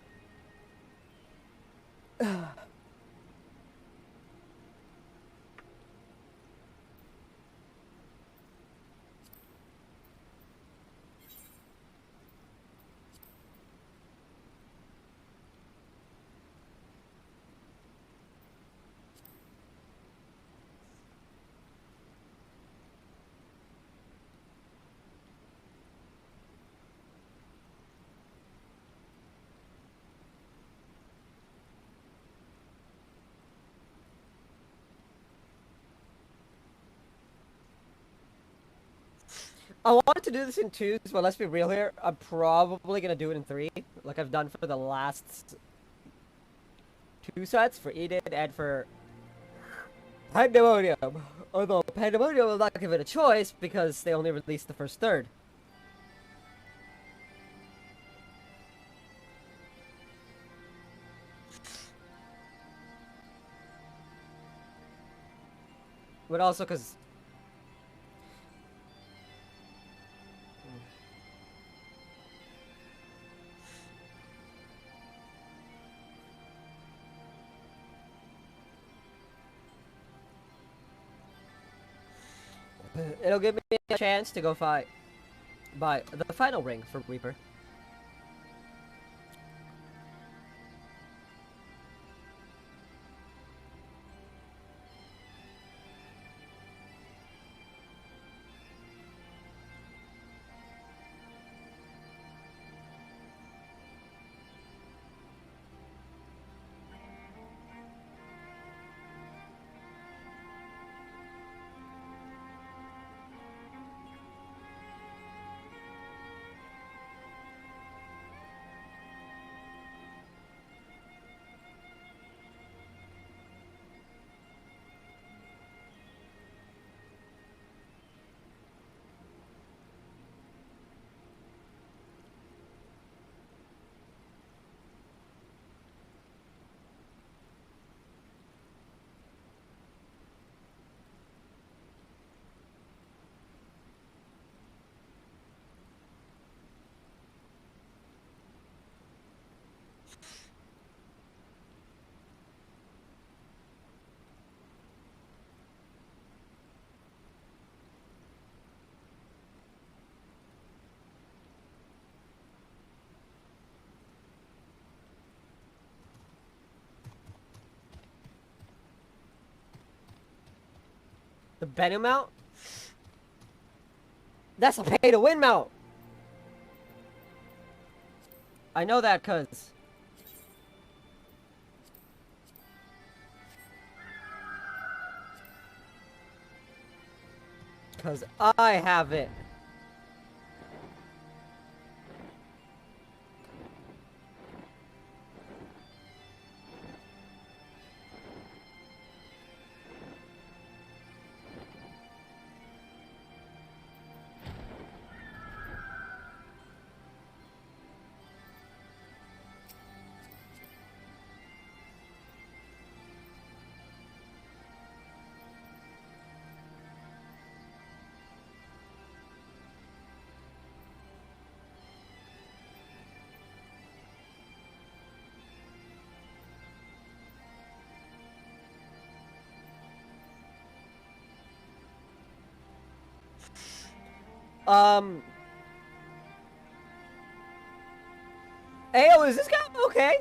I wanted to do this in twos, but let's be real here. I'm probably gonna do it in three, like I've done for the last two sets for Enid and for Pandemonium. Although Pandemonium will not give it a choice because they only released the first third. But also because it'll give me a chance to go buy the final ring for Reaper. The Bennu mount? That's a pay to win mount. I know that cause I have it. Ayo, is this guy okay?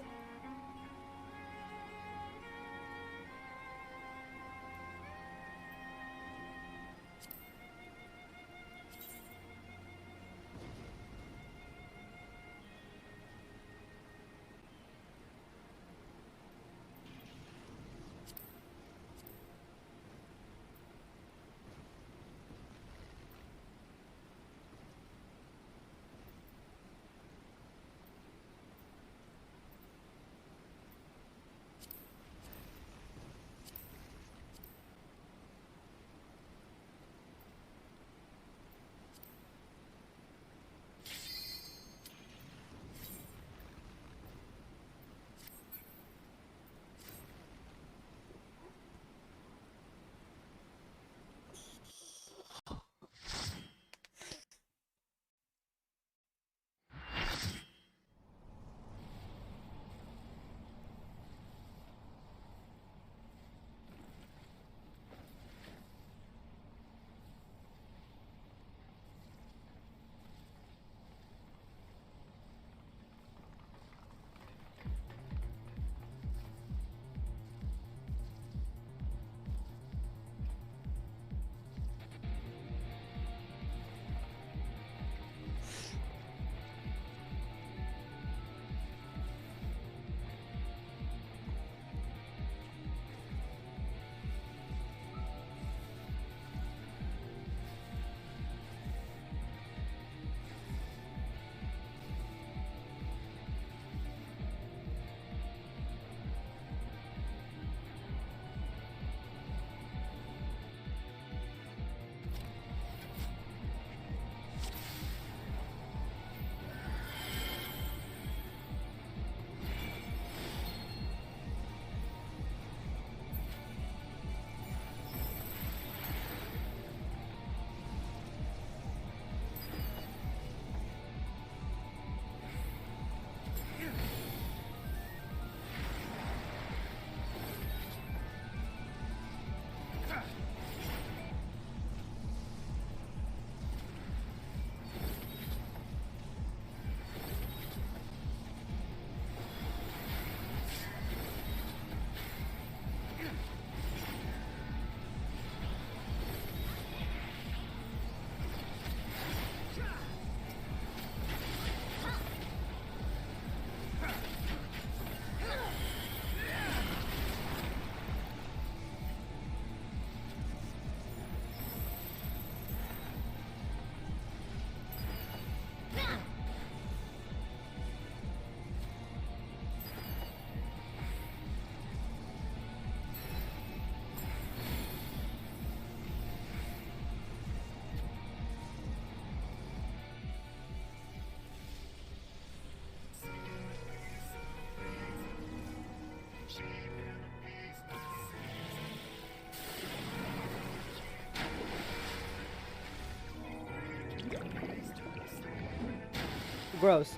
bros.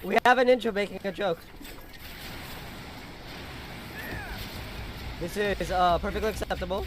We have a ninja making a joke. This is perfectly acceptable.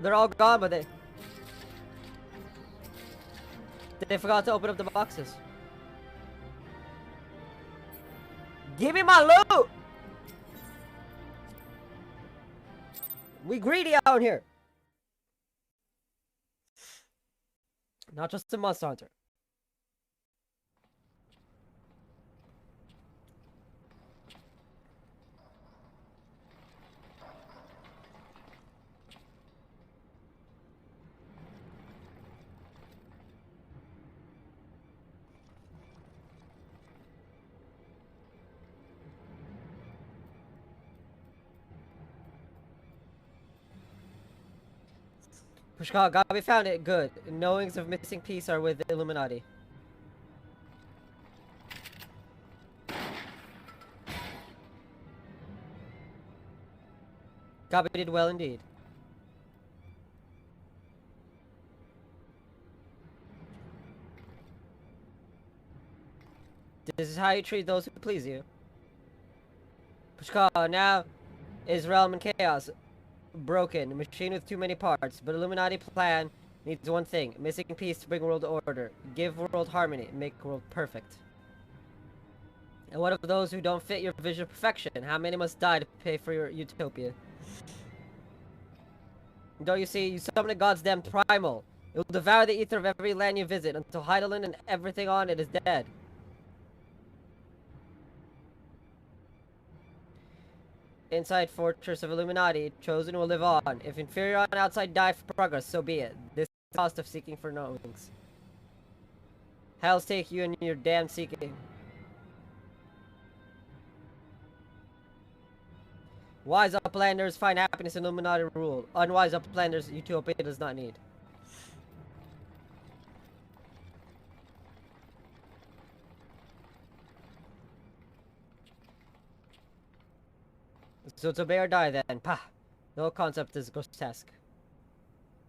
They're all gone, but they forgot to open up the boxes. Give me my loot! We greedy out here. Not just a Monster Hunter. Pushka, Gabi found it. Good. Knowings of missing piece are with the Illuminati. Gabi did well indeed. This is how you treat those who please you. Pushka, now is realm in chaos. Broken. Machine with too many parts. But Illuminati plan needs one thing. Missing piece to bring world order. Give world harmony. Make world perfect. And what of those who don't fit your vision of perfection? How many must die to pay for your utopia? Don't you see? You summon a god's damned primal. It will devour the ether of every land you visit until Heidelin and everything on it is dead. Inside fortress of Illuminati, chosen will live on. If inferior on outside die for progress, so be it. This is the cost of seeking for knowings. Hells take you and your damned seeking. Wise uplanders find happiness in Illuminati rule. Unwise uplanders, utopia does not need. So to obey or die then. Pah! The whole concept is grotesque.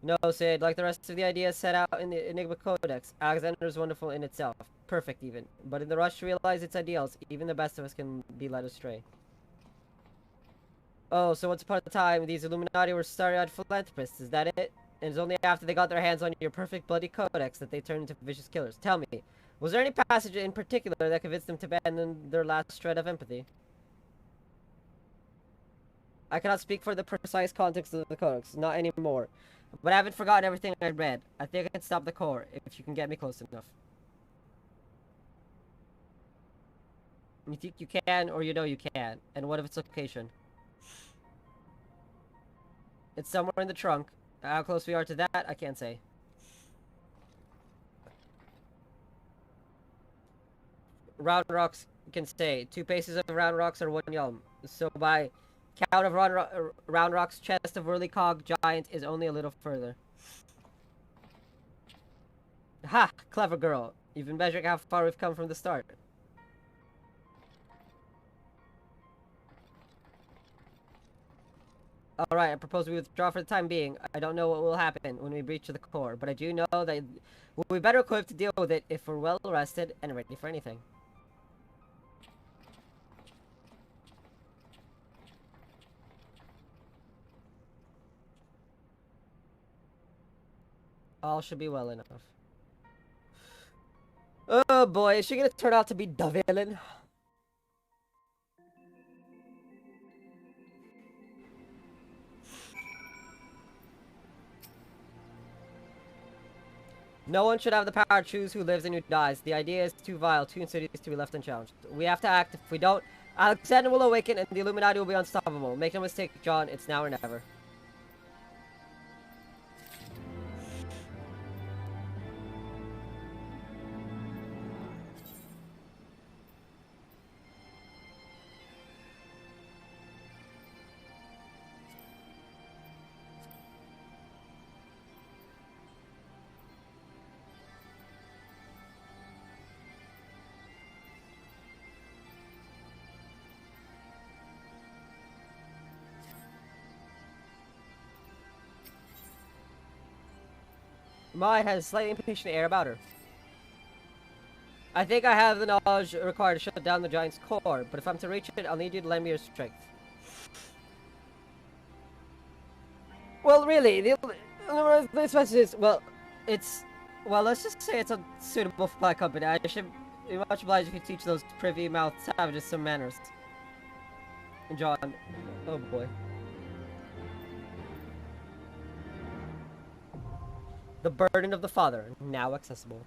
No, Sid, like the rest of the ideas set out in the Enigma Codex, Alexander is wonderful in itself. Perfect even. But in the rush to realize its ideals, even the best of us can be led astray. Oh, so once upon a time, these Illuminati were starry-eyed philanthropists, is that it? And it's only after they got their hands on your perfect bloody codex that they turned into vicious killers. Tell me, was there any passage in particular that convinced them to abandon their last shred of empathy? I cannot speak for the precise context of the codex, not anymore. But I haven't forgotten everything I read. I think I can stop the core, if you can get me close enough. You think you can, or you know you can? And what of its location? It's somewhere in the trunk. How close we are to that, I can't say. Round rocks can say 2 paces of round rocks are 1 yalm. So by count of round rocks, chest of whirly cog giant is only a little further. Ha! Clever girl. You've been measuring how far we've come from the start. Alright, I propose we withdraw for the time being. I don't know what will happen when we breach the core, but I do know that we'll be better equipped to deal with it if we're well rested and ready for anything. All should be well enough. Oh boy, is she gonna turn out to be the villain? No one should have the power to choose who lives and who dies. The idea is too vile, too insidious to be left unchallenged. We have to act. If we don't, Alexander will awaken and the Illuminati will be unstoppable. Make no mistake, John, it's now or never. Mai has a slightly impatient air about her. I think I have the knowledge required to shut down the giant's core, but if I'm to reach it, I'll need you to lend me your strength. Well, really, this message is, well, it's, well, let's just say it's unsuitable for my company. I should be much obliged if you teach those privy-mouthed savages some manners. John, oh boy. The burden of the father, now accessible.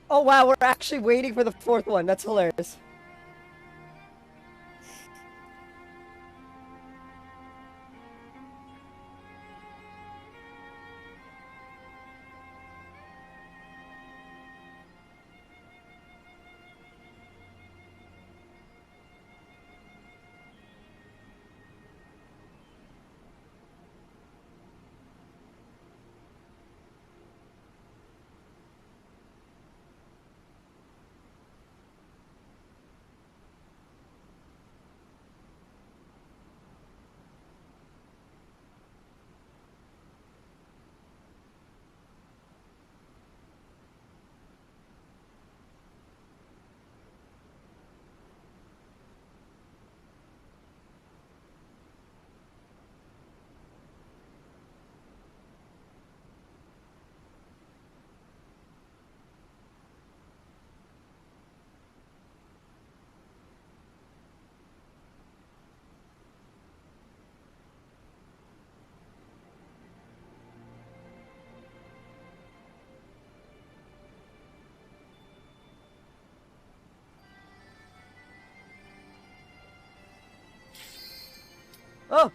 Oh wow, we're actually waiting for the fourth one. That's hilarious. Oh!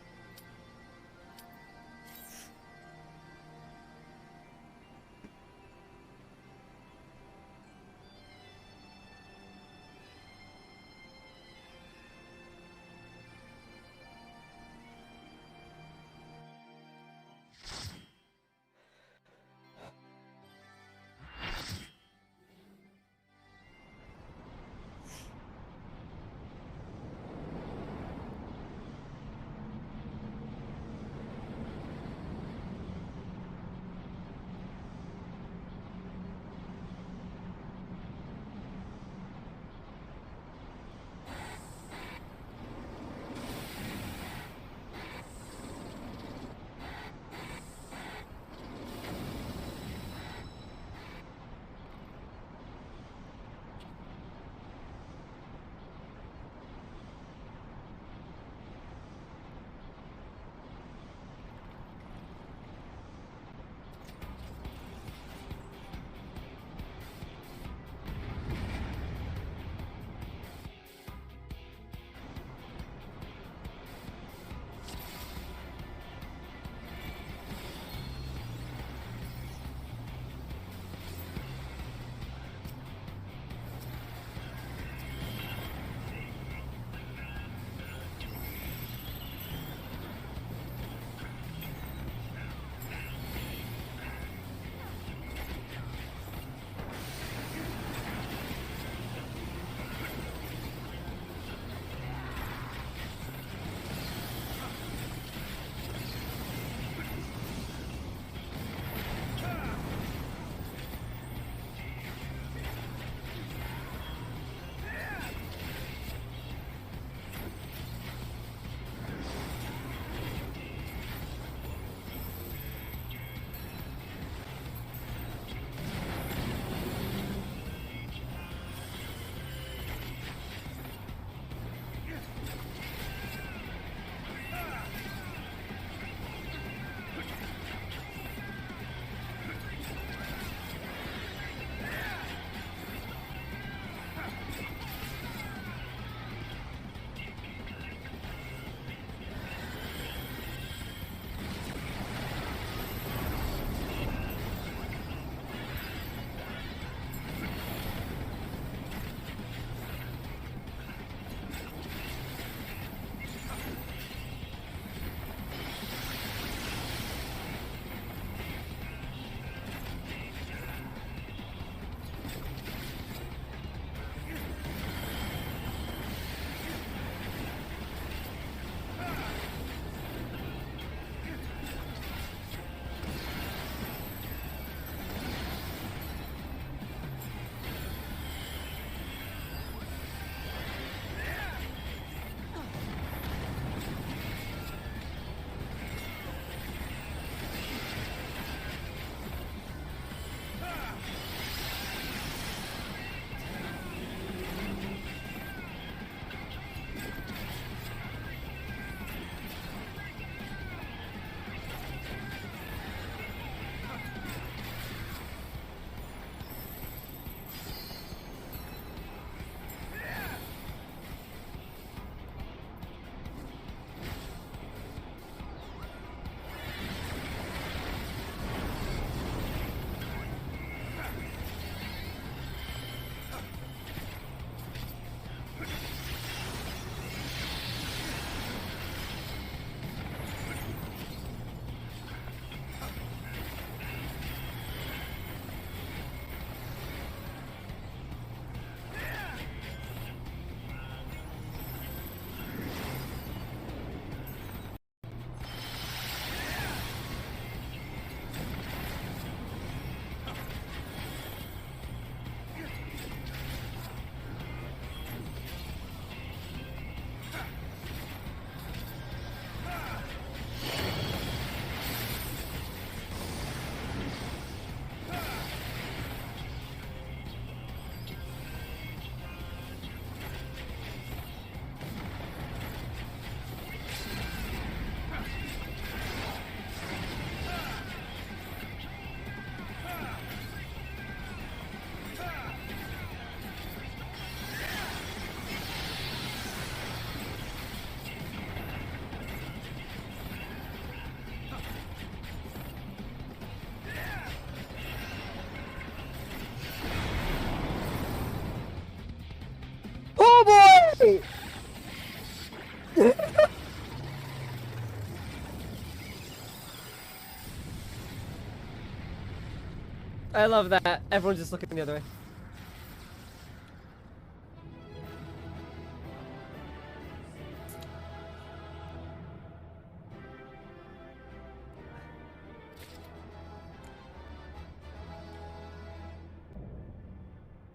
I love that. Everyone's just looking the other way.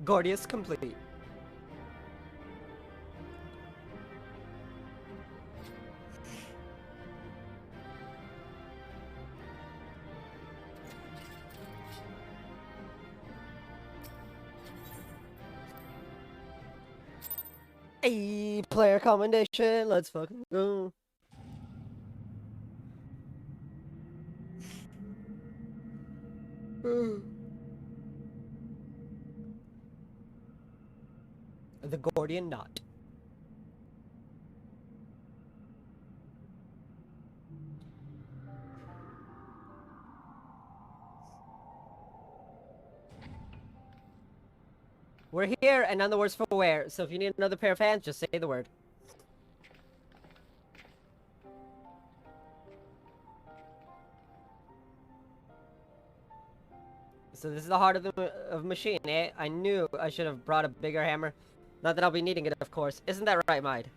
Gordius complete. Hey, player commendation. Let's fucking go. The Gordian knot. We're here, and none the words for where. So if you need another pair of hands, just say the word. So this is the heart of the machine, eh? I knew I should have brought a bigger hammer. Not that I'll be needing it, of course. Isn't that right, Maid?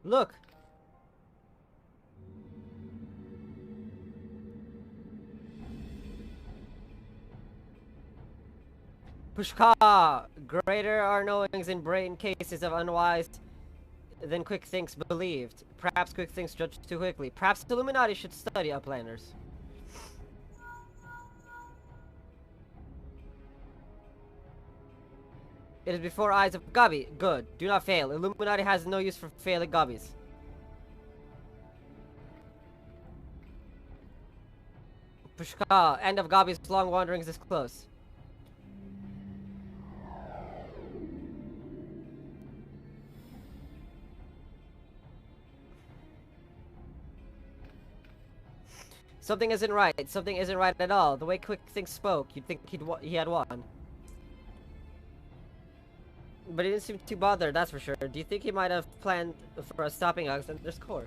Look! Pushka! Greater are knowings in brain cases of unwise than quick thinks believed. Perhaps quick thinks judged too quickly. Perhaps the Illuminati should study Uplanders. It is before eyes of Gabi. Good. Do not fail. Illuminati has no use for failing Gabis. Pushka, end of Gabi's long wanderings is close. Something isn't right. Something isn't right at all. The way Quick Things spoke, you'd think he had won. But he didn't seem too bothered, that's for sure. Do you think he might have planned for us stopping us at their score?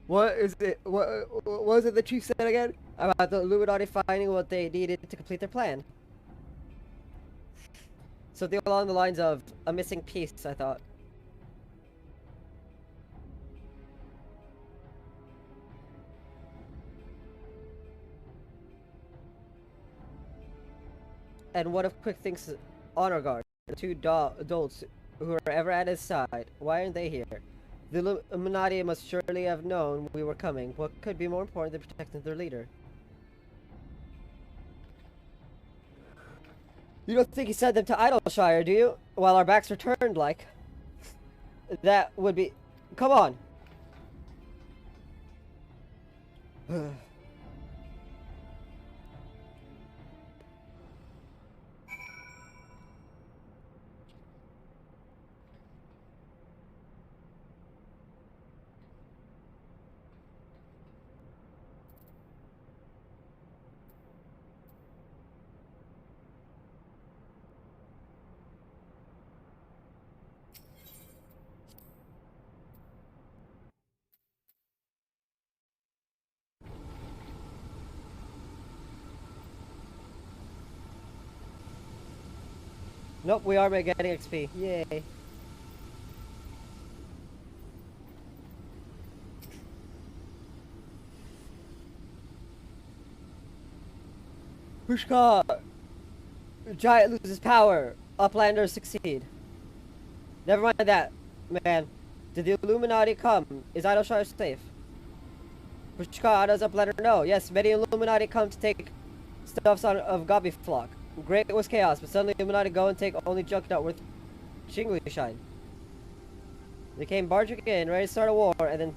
What is it? What was it the chief said again? About the Illuminati finding what they needed to complete their plan? Something along the lines of a missing piece, I thought. And what if Quick Think's honor guard, the two adults who are ever at his side, why aren't they here? The Illuminati must surely have known we were coming. What could be more important than protecting their leader? You don't think he sent them to Idleshire, do you? While our backs were turned, like? That would be... Come on! Nope, we are getting XP. Yay. Pushka! Giant loses power. Uplanders succeed. Never mind that. Man, did the Illuminati come? Is Idleshire safe? Pushka, how does Uplander know? Yes, many Illuminati come to take stuffs out of Gobby flock. Great was chaos, but suddenly Illuminati go and take only junk not worth shingly shine. They came barging in, ready to start a war, and then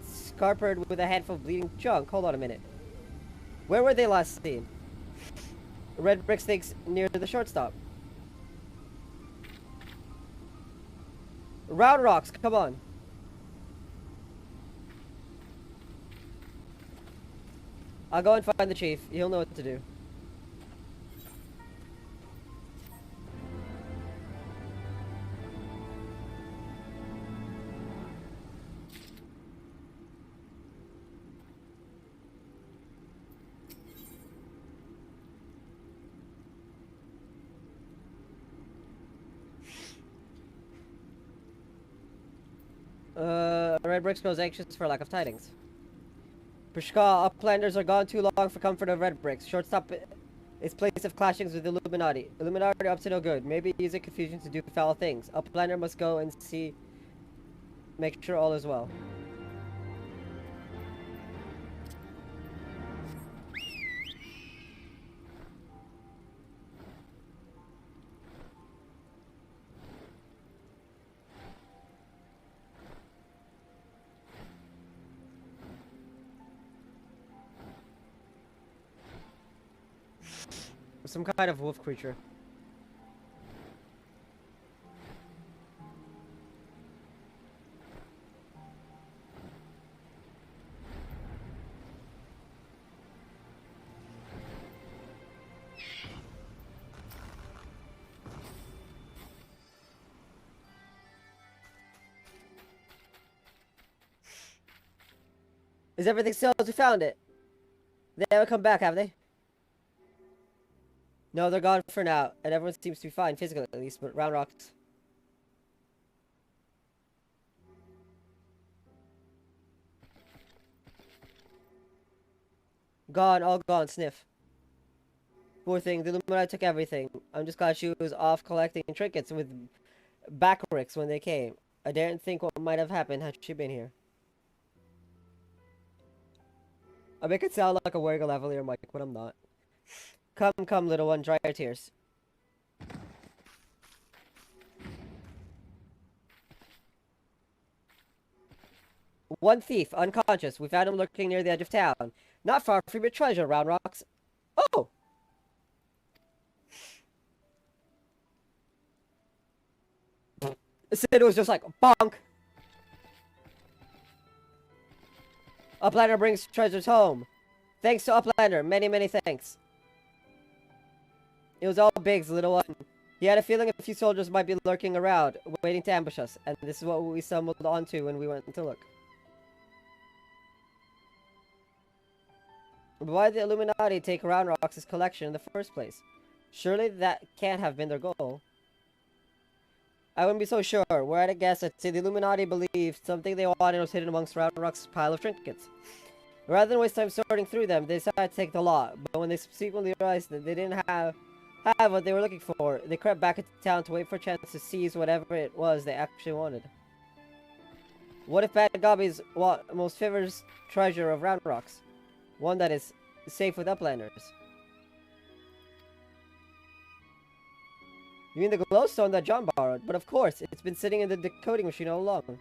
scarpered with a handful of bleeding junk. Hold on a minute. Where were they last seen? Red brick stakes near the shortstop. Round rocks, come on. I'll go and find the chief. He'll know what to do. Red Brick grows anxious for lack of tidings. Prishka, uplanders are gone too long for comfort of Red Bricks. Shortstop is place of clashings with the Illuminati. Illuminati up to no good. Maybe using confusion to do foul things. Uplander must go and see, make sure all is well. Some kind of wolf creature. Is everything still as we found it? They haven't come back, have they? No, they're gone for now, and everyone seems to be fine, physically at least, but Round Rocks. Gone, all gone, sniff. Poor thing, the Illuminati took everything. I'm just glad she was off collecting trinkets with Backricks when they came. I daren't think what might have happened had she been here. I make it sound like I'm wearing a lavalier mic, but I'm not. Come, come, little one, dry your tears. One thief, unconscious. We found him lurking near the edge of town. Not far from your treasure, Round Rocks. Oh! Sid was just like, bonk! Uplander brings treasures home. Thanks to Uplander. Many, many thanks. It was all Biggs, little one. He had a feeling a few soldiers might be lurking around, waiting to ambush us, and this is what we stumbled onto when we went to look. But why did the Illuminati take Round Rocks' collection in the first place? Surely that can't have been their goal. I wouldn't be so sure. We're at a guess. I'd say the Illuminati believed something they wanted was hidden amongst Round Rock's pile of trinkets. Rather than waste time sorting through them, they decided to take the lot. But when they subsequently realized that they didn't have what they were looking for, they crept back into town to wait for a chance to seize whatever it was they actually wanted. What if Bad Gobby's most favored treasure of Round Rocks? One that is safe with Uplanders. You mean the glowstone that John borrowed? But of course, it's been sitting in the decoding machine all along.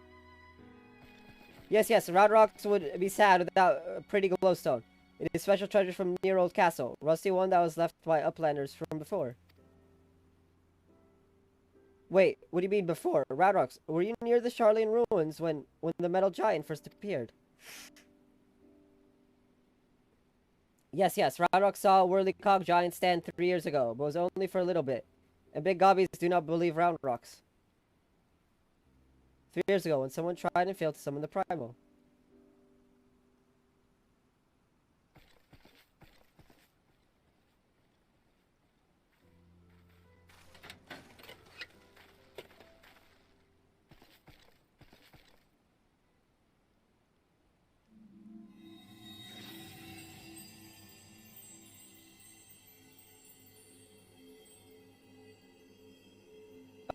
Yes, Round Rocks would be sad without a pretty glowstone. It is special treasure from near Old Castle. Rusty one that was left by Uplanders from before. Wait, what do you mean before? Round Rocks, were you near the Charlene ruins when the metal giant first appeared? Yes, Round Rocks saw a whirly-cog giant stand 3 years ago, but was only for a little bit. And big gobbies do not believe Round Rocks. 3 years ago, when someone tried and failed to summon the Primal.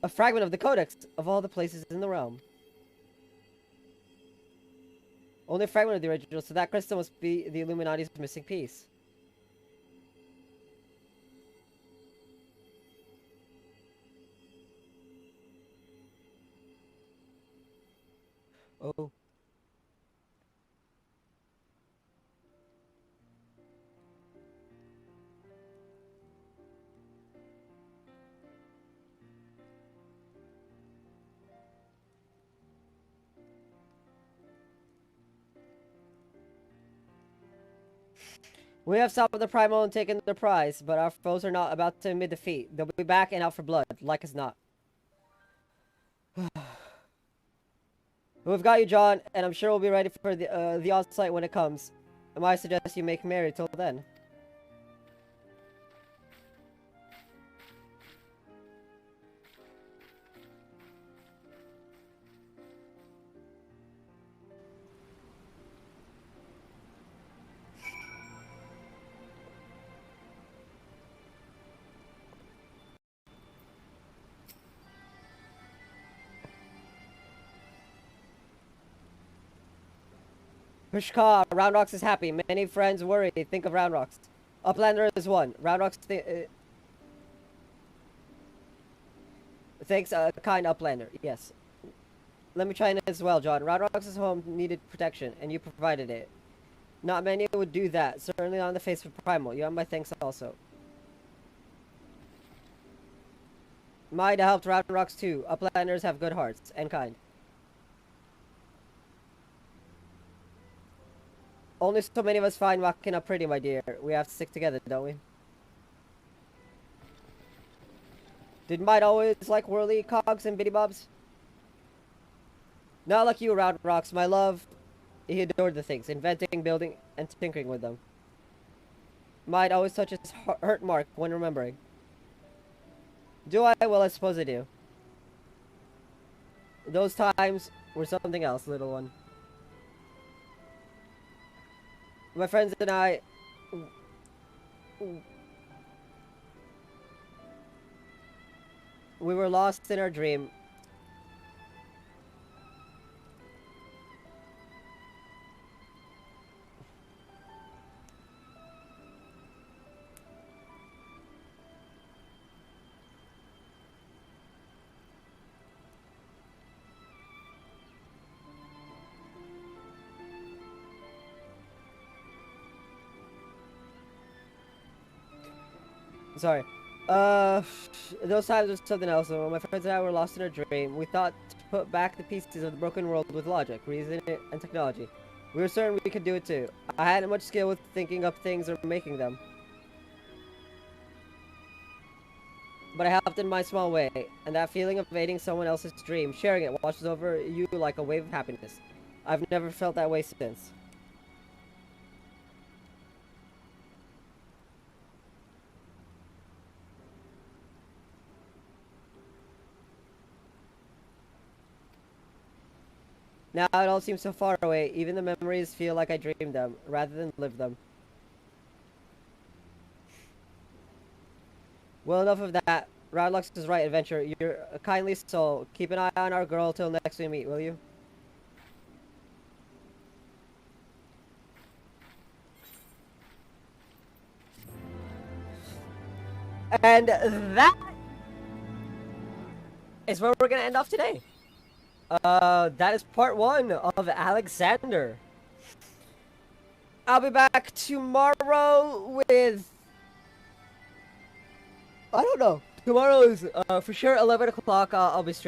A fragment of the Codex of all the places in the realm. Only a fragment of the original, so that crystal must be the Illuminati's missing piece. Oh. We have stopped the Primal and taken the prize, but our foes are not about to admit defeat. They'll be back and out for blood, like as not. We've got you, John, and I'm sure we'll be ready for the onslaught when it comes. I might suggest you make merry till then. Pushka, Roundrocks is happy. Many friends worry. Think of Roundrocks. Uplander is one. Roundrocks thanks, kind Uplander. Yes. Let me try in as well, John. Roundrocks' home needed protection, and you provided it. Not many would do that. Certainly on the face of Primal. You have my thanks also. Might have helped Roundrocks too. Uplanders have good hearts and kind. Only so many of us find walking up pretty, my dear. We have to stick together, don't we? Did Might always like whirly cogs and bitty bobs? Not like you, Roundrocks. My love, he adored the things, inventing, building, and tinkering with them. Might always touch his hurt mark when remembering. Do I? Well, I suppose I do. Those times were something else, little one. My friends and I... We were lost in our dream. Sorry. Those times was something else. When my friends and I were lost in a dream, we thought to put back the pieces of the broken world with logic, reason, and technology. We were certain we could do it too. I hadn't much skill with thinking up things or making them. But I helped in my small way, and that feeling of aiding someone else's dream, sharing it, washes over you like a wave of happiness. I've never felt that way since. Now it all seems so far away, even the memories feel like I dreamed them, rather than lived them. Well, enough of that. Roundlux is right, Adventure. You're a kindly soul. Keep an eye on our girl till next we meet, will you? And that is where we're gonna end off today. That is part 1 of Alexander. I'll be back tomorrow with... I don't know. Tomorrow is, for sure, 11 o'clock. I'll be streaming.